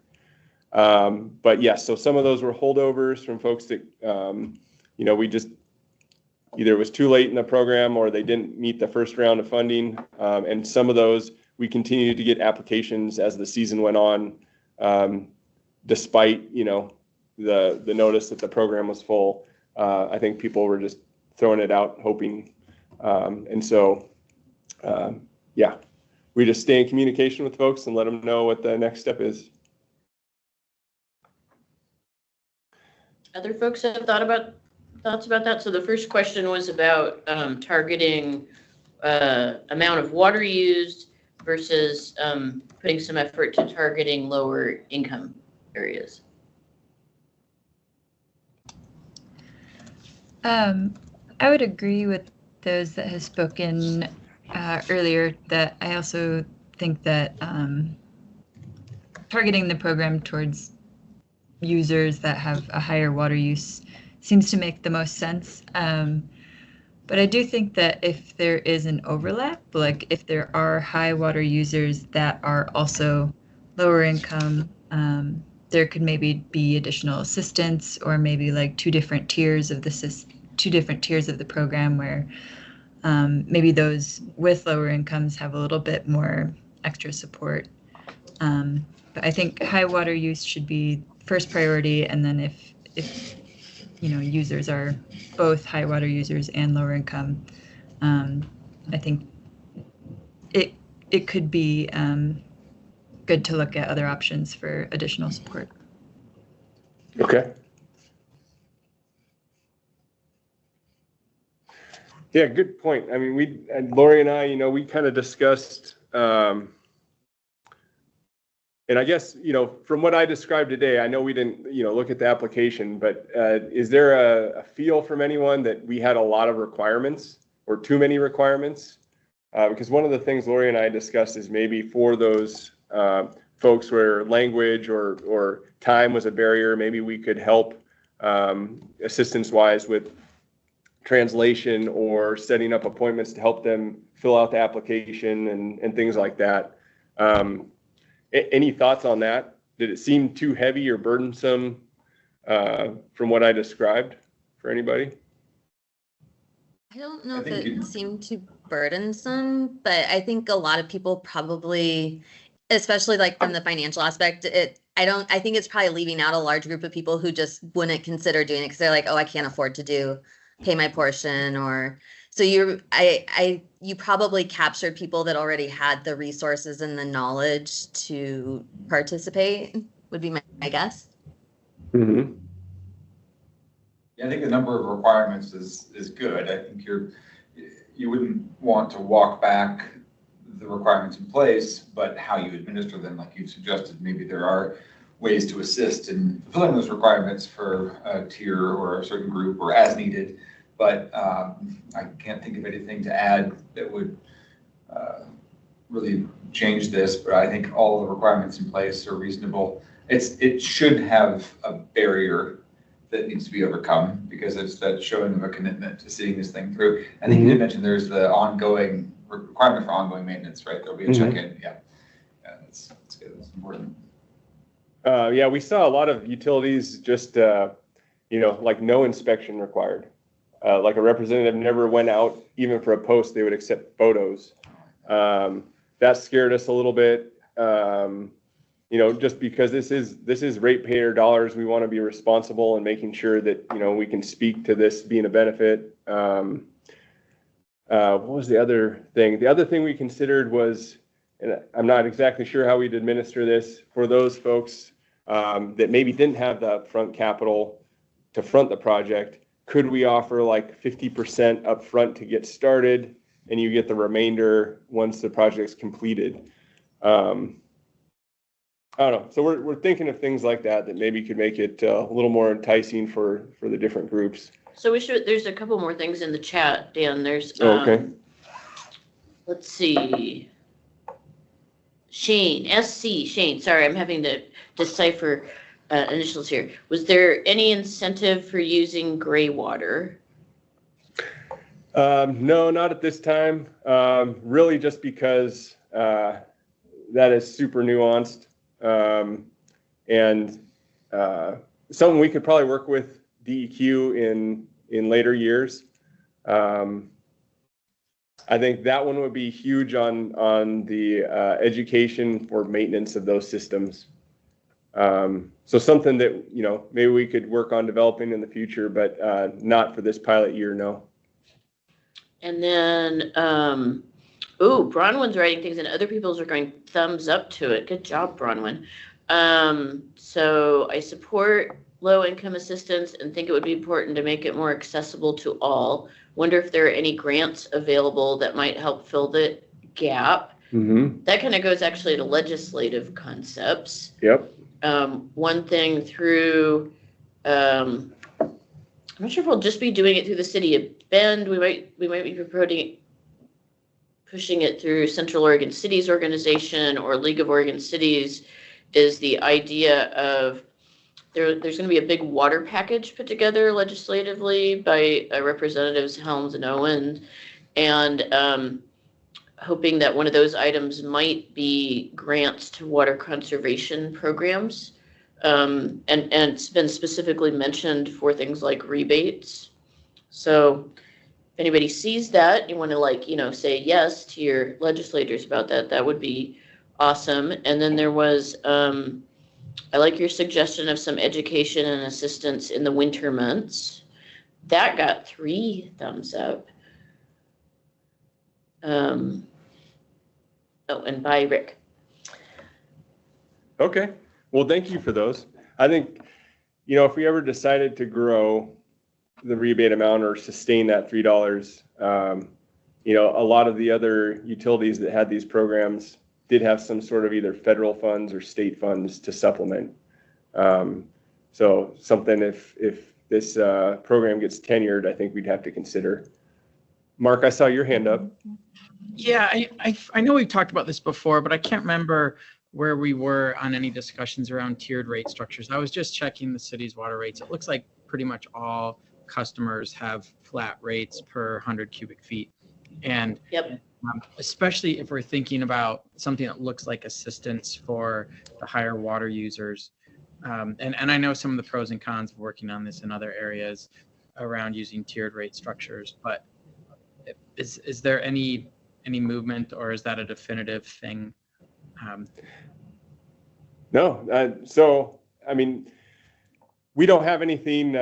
But yes, so some of those were holdovers from folks that, we just, either it was too late in the program or they didn't meet the first round of funding. And some of those, we continued to get applications as the season went on, despite, the notice that the program was full. I think people were just throwing it out, hoping. And so, we just stay in communication with folks and let them know what the next step is. Other folks have thoughts about that? So the first question was about targeting amount of water used versus putting some effort to targeting lower income areas. I would agree with those that have spoken earlier, that I also think that targeting the program towards users that have a higher water use seems to make the most sense. But I do think that if there is an overlap, like if there are high water users that are also lower income, there could maybe be additional assistance, or maybe like two different tiers of the program, where maybe those with lower incomes have a little bit more extra support. But I think high water use should be first priority, and then if users are both high water users and lower income, I think it could be good to look at other options for additional support. Okay. Yeah, good point. I mean, Lori and I, we kind of discussed, and I guess, from what I described today, I know we didn't, look at the application, but is there a feel from anyone that we had a lot of requirements or too many requirements? Because one of the things Lori and I discussed is maybe for those folks where language or time was a barrier, maybe we could help assistance-wise with translation or setting up appointments to help them fill out the application and things like that. Any thoughts on that? Did it seem too heavy or burdensome from what I described for anybody? I don't know I if think it seemed too burdensome, but I think a lot of people probably, especially like from the financial aspect, I think it's probably leaving out a large group of people who just wouldn't consider doing it because they're like, oh, I can't afford to pay my portion, or so you probably captured people that already had the resources and the knowledge to participate, would be my guess. Mm-hmm. Yeah, I think the number of requirements is good. I think you wouldn't want to walk back the requirements in place, but how you administer them, like you suggested, maybe there are ways to assist in fulfilling those requirements for a tier or a certain group or as needed. But I can't think of anything to add that would really change this, but I think all the requirements in place are reasonable. It should have a barrier that needs to be overcome because it's that showing of a commitment to seeing this thing through. I think you did mention there's the ongoing requirement for ongoing maintenance, right? There'll be a check-in. Yeah, that's good. That's important. Yeah, we saw a lot of utilities just, like no inspection required. Like a representative never went out, even for a post, they would accept photos. That scared us a little bit. Just because this is ratepayer dollars, we want to be responsible and making sure that, we can speak to this being a benefit. What was the other thing? The other thing we considered was, and I'm not exactly sure how we'd administer this for those folks that maybe didn't have the upfront capital to front the project. Could we offer like 50% upfront to get started, and you get the remainder once the project's completed? I don't know. So we're thinking of things like that maybe could make it a little more enticing for the different groups. So there's a couple more things in the chat, Dan. There's, okay. Let's see. Shane, sorry, I'm having to decipher initials here. Was there any incentive for using gray water? No, not at this time. Really just because that is super nuanced. And something we could probably work with DEQ in later years. I think that one would be huge on the education for maintenance of those systems. So something that, maybe we could work on developing in the future, but not for this pilot year, no. And then, Bronwyn's writing things and other people's are going thumbs up to it. Good job, Bronwyn. So I support low-income assistance and think it would be important to make it more accessible to all. Wonder if there are any grants available that might help fill the gap. Mm-hmm. That kind of goes actually to legislative concepts. Yep. One thing through, I'm not sure if we'll just be doing it through the city of Bend. We might be pushing it through Central Oregon Cities Organization or League of Oregon Cities, is the idea of there's going to be a big water package put together legislatively by Representatives Helms and Owen, and hoping that one of those items might be grants to water conservation programs. And it's been specifically mentioned for things like rebates. So if anybody sees that, you want to say yes to your legislators about that, that would be awesome. And then there was, I like your suggestion of some education and assistance in the winter months. That got 3 thumbs up. And by Rick. Okay. Well, thank you for those. I think, if we ever decided to grow the rebate amount or sustain that $3, a lot of the other utilities that had these programs did have some sort of either federal funds or state funds to supplement. So something if this program gets tenured, I think we'd have to consider. Mark, I saw your hand up. Yeah, I know we've talked about this before, but I can't remember where we were on any discussions around tiered rate structures. I was just checking the city's water rates. It looks like pretty much all customers have flat rates per 100 cubic feet. And yep. Especially if we're thinking about something that looks like assistance for the higher water users. And I know some of the pros and cons of working on this in other areas around using tiered rate structures, but is there any movement, or is that a definitive thing? No. So, I mean, we don't have anything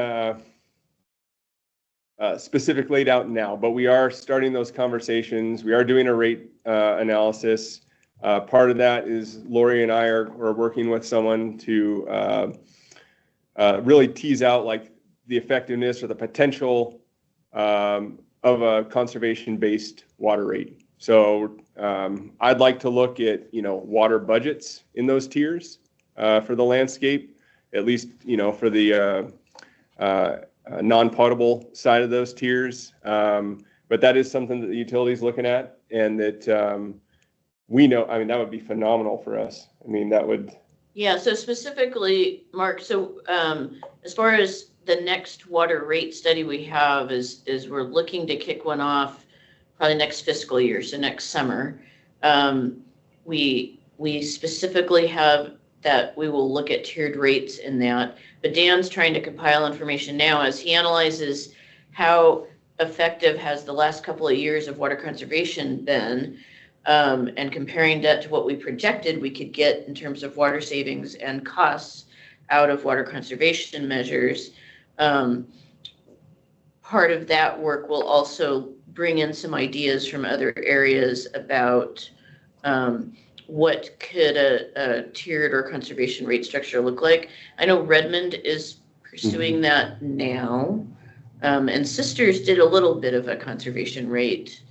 specific laid out now, but we are starting those conversations. We are doing a rate analysis. Part of that is Lori and I are working with someone to really tease out like the effectiveness or the potential of a conservation-based water rate. So I'd like to look at, water budgets in those tiers for the landscape, at least, for the non-potable side of those tiers. But that is something that the utility is looking at, and that we know, I mean, that would be phenomenal for us. I mean, that would. Yeah, so specifically, Mark, so as far as the next water rate study we have is we're looking to kick one off probably next fiscal year, so next summer. We specifically have that we will look at tiered rates in that, but Dan's trying to compile information now as he analyzes how effective has the last couple of years of water conservation been, and comparing that to what we projected we could get in terms of water savings and costs out of water conservation measures. Part of that work will also bring in some ideas from other areas about what could a tiered or conservation rate structure look like. I know Redmond is pursuing that now, and Sisters did a little bit of a conservation rate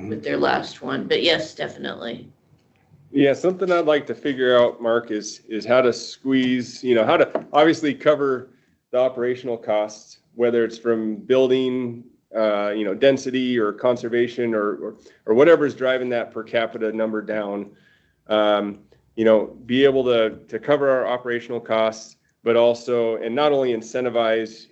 with their last one, but yes, definitely. Yeah, something I'd like to figure out, Mark, is how to squeeze, how to obviously cover the operational costs, whether it's from building, density or conservation or whatever's driving that per capita number down. Be able to cover our operational costs, but also, and not only incentivize,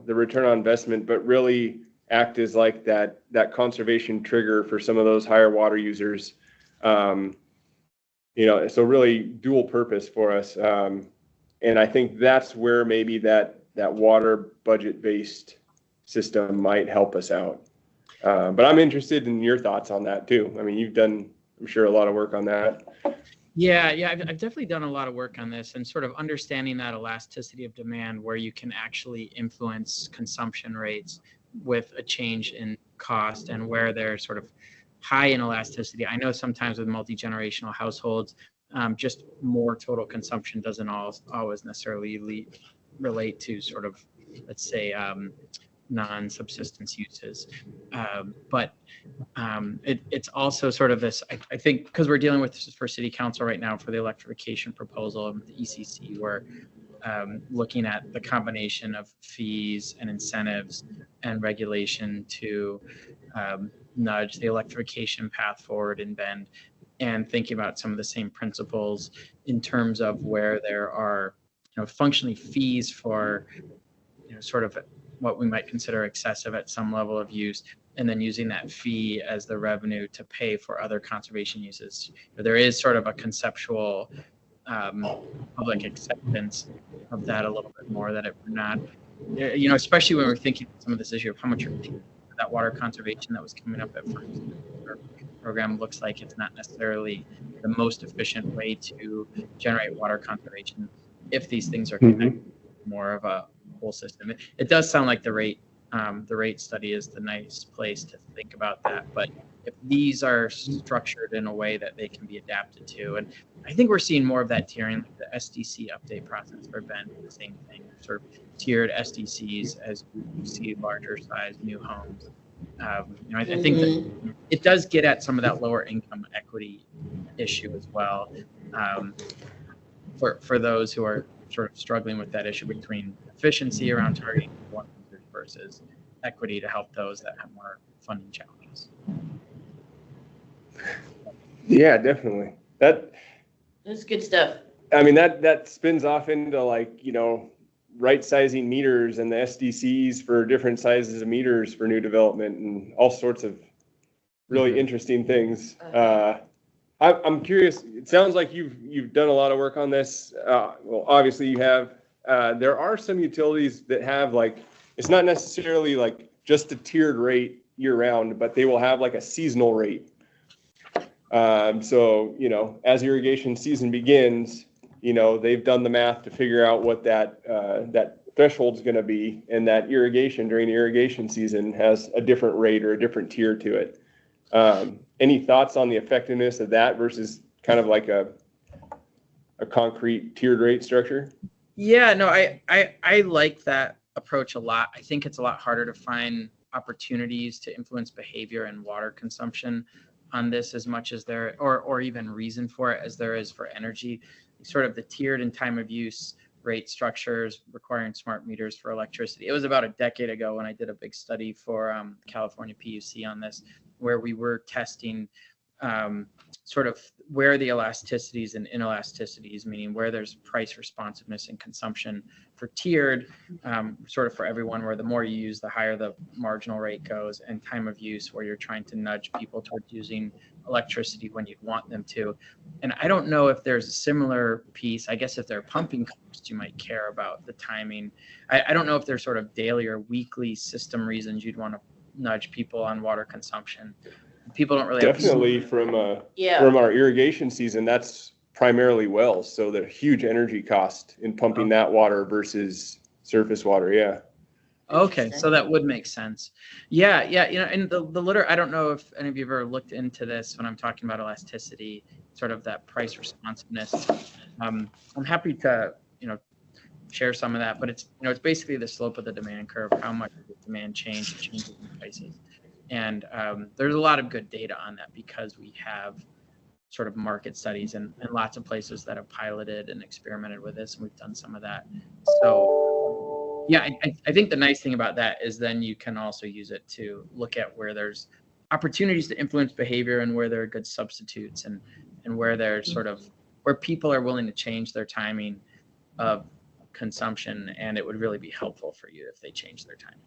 the return on investment, but really act as like that conservation trigger for some of those higher water users. So really dual purpose for us. And I think that's where maybe that water budget based system might help us out. But I'm interested in your thoughts on that too. I mean, you've done, I'm sure, a lot of work on that. Yeah, I've definitely done a lot of work on this and sort of understanding that elasticity of demand where you can actually influence consumption rates with a change in cost, and where they're sort of high in elasticity. I know sometimes with multi-generational households, just more total consumption doesn't always necessarily relate to sort of, let's say, non-subsistence uses. But it's also sort of this, I think, because we're dealing with this for city council right now for the electrification proposal of the ECC, we're looking at the combination of fees and incentives and regulation to nudge the electrification path forward in Bend, and thinking about some of the same principles in terms of where there are, functionally fees for, sort of what we might consider excessive at some level of use, and then using that fee as the revenue to pay for other conservation uses. There is sort of a conceptual public acceptance of that a little bit more, that it would not, especially when we're thinking some of this issue of how much that water conservation that was coming up at first program looks like it's not necessarily the most efficient way to generate water conservation if these things are connected more of a whole system. It does sound like the rate study is the nice place to think about that, but if these are structured in a way that they can be adapted to, and I think we're seeing more of that tiering, like the SDC update process for Bend, the same thing, sort of tiered SDCs as you see larger size new homes. I think that it does get at some of that lower income equity issue as well, for those who are sort of struggling with that issue between efficiency around targeting one versus equity to help those that have more funding challenges. Yeah, definitely. That's good stuff. I mean, that spins off into like, right sizing meters and the SDCs for different sizes of meters for new development and all sorts of really interesting things. I'm curious, it sounds like you've done a lot of work on this. Well, obviously you have. There are some utilities that have, like, it's not necessarily like just a tiered rate year round, but they will have like a seasonal rate. So, as irrigation season begins, they've done the math to figure out what that threshold is going to be, and that irrigation during the irrigation season has a different rate or a different tier to it. Any thoughts on the effectiveness of that versus kind of like a concrete tiered rate structure? Yeah, no, I like that approach a lot. I think it's a lot harder to find opportunities to influence behavior and water consumption on this as much as there, or even reason for it as there is for energy. Sort of the tiered and time of use rate structures requiring smart meters for electricity. It was about a decade ago when I did a big study for California PUC on this, where we were testing sort of where the elasticities and inelasticities, meaning where there's price responsiveness and consumption for tiered, sort of for everyone, where the more you use, the higher the marginal rate goes, and time of use, where you're trying to nudge people towards using electricity when you'd want them to. And I don't know if there's a similar piece. I guess if they're pumping costs, you might care about the timing. I don't know if there's sort of daily or weekly system reasons you'd want to nudge people on water consumption. People don't really definitely from our irrigation season, that's primarily wells, so the huge energy cost in pumping that water versus surface water. Yeah. Okay, so that would make sense. Yeah, and the litter, I don't know if any of you have ever looked into this when I'm talking about elasticity, sort of that price responsiveness. I'm happy to, share some of that, but it's basically the slope of the demand curve, how much the demand changes in prices. And there's a lot of good data on that because we have sort of market studies and lots of places that have piloted and experimented with this, and we've done some of that. So yeah, I think the nice thing about that is then you can also use it to look at where there's opportunities to influence behavior and where there are good substitutes, and where there's sort of where people are willing to change their timing of consumption, and it would really be helpful for you if they change their timing.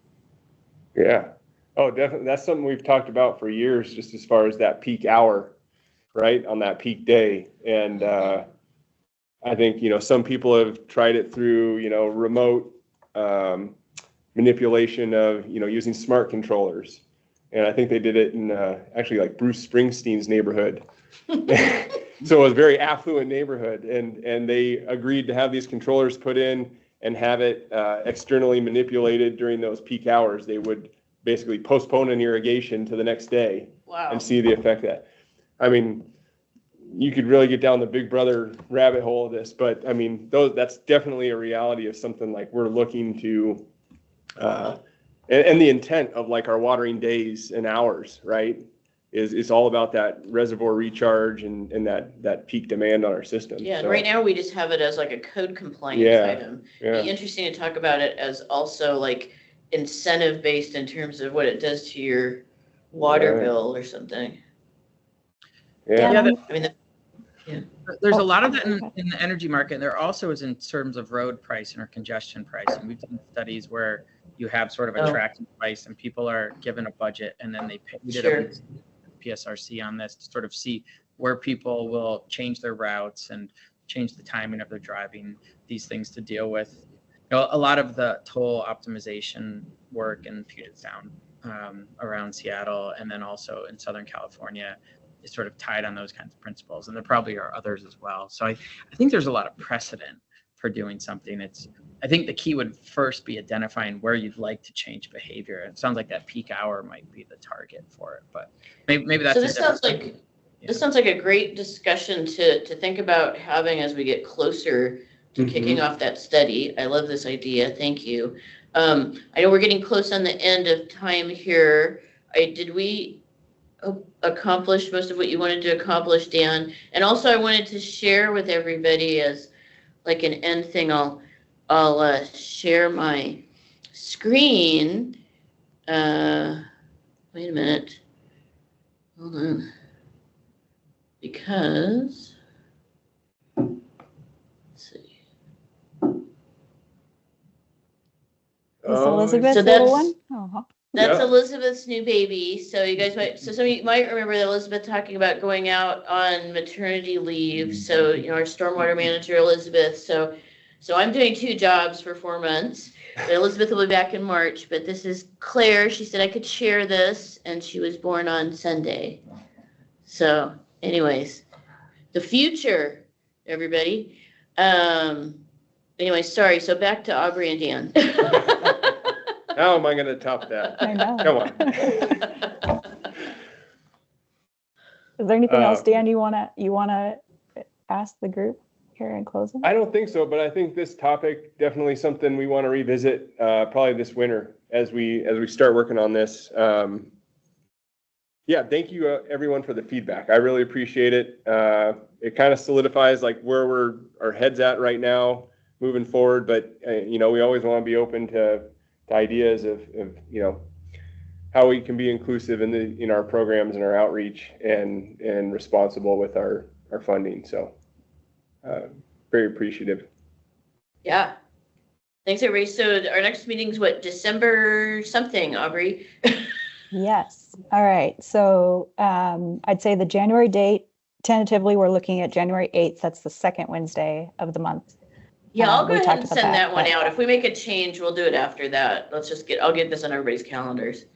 Yeah. Oh, definitely. That's something we've talked about for years, just as far as that peak hour, right, on that peak day. And I think, some people have tried it through, remote manipulation of, using smart controllers. And I think they did it in actually like Bruce Springsteen's neighborhood. So it was a very affluent neighborhood. And they agreed to have these controllers put in and have it externally manipulated during those peak hours. They would basically postpone an irrigation to the next day. Wow. And see the effect of that. I mean, you could really get down the Big Brother rabbit hole of this, but I mean, that's definitely a reality of something like we're looking to, and the intent of like our watering days and hours, right, is all about that reservoir recharge and that peak demand on our system. Yeah, so, right now we just have it as like a code compliance item. Yeah. It'd be interesting to talk about it as also like incentive based in terms of what it does to your water bill or something. Yeah. There's a lot of that in the energy market. And there also is in terms of road pricing or congestion pricing. We've done studies where you have sort of a tracking price and people are given a budget and then they pay. We did a PSRC on this to sort of see where people will change their routes and change the timing of their driving, these things to deal with. A lot of the toll optimization work in Puget Sound around Seattle and then also in Southern California is sort of tied on those kinds of principles. And there probably are others as well. So I think there's a lot of precedent for doing something. I think the key would first be identifying where you'd like to change behavior. It sounds like that peak hour might be the target for it, but maybe that's. So this sounds like a great discussion to think about having as we get closer to kicking off that study. I love this idea. Thank you. I know we're getting close on the end of time here. Did we accomplish most of what you wanted to accomplish, Dan? And also I wanted to share with everybody as like an end thing, I'll share my screen. Wait a minute. Hold on. Because, let's see. Is Elizabeth's little one? Oh. That's Elizabeth's new baby. So you guys some of you might remember that Elizabeth talking about going out on maternity leave. So, our stormwater manager, Elizabeth. So I'm doing 2 jobs for 4 months. But Elizabeth will be back in March. But this is Claire. She said I could share this, and she was born on Sunday. So, anyways, the future, everybody. Anyway, sorry. So back to Aubrey and Dan. How am I going to top that? I know. Come on. Is there anything else, Dan, you wanna ask the group here in closing? I don't think so, but I think this topic definitely something we want to revisit probably this winter as we start working on this. Yeah, thank you everyone for the feedback. I really appreciate it. It kind of solidifies like where our heads at right now moving forward, but we always want to be open to ideas of how we can be inclusive in our programs and our outreach and responsible with our funding. So very appreciative. Yeah. Thanks, everybody. So our next meeting's what, December something, Aubrey? Yes. All right. So I'd say the January date, tentatively, we're looking at January 8th. That's the second Wednesday of the month. Yeah, I'll go we ahead talked and about send that that, one but- out. If we make a change, we'll do it after that. I'll get this on everybody's calendars.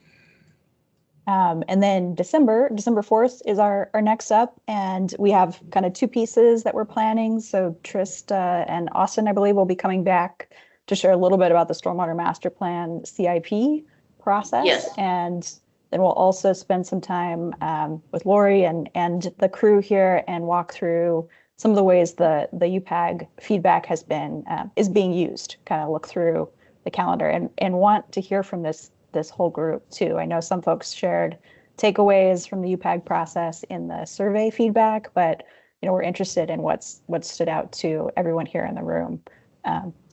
And then December 4th is our next up, and we have kind of two pieces that we're planning. So Trista and Austin, I believe, will be coming back to share a little bit about the Stormwater Master Plan CIP process. Yes. And then we'll also spend some time with Lori and the crew here and walk through some of the ways the UPAG feedback is being used, kind of look through the calendar and want to hear from this whole group too. I know some folks shared takeaways from the UPAG process in the survey feedback, but we're interested in what stood out to everyone here in the room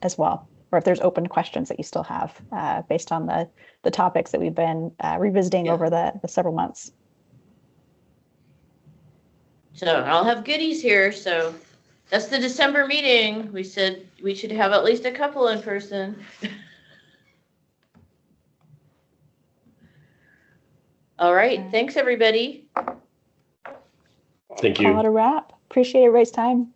as well, or if there's open questions that you still have based on the topics that we've been revisiting over the several months. So I'll have goodies here. So that's the December meeting. We said we should have at least a couple in person. All right. Thanks, everybody. Thank Call it you. a wrap. Appreciate everybody's time.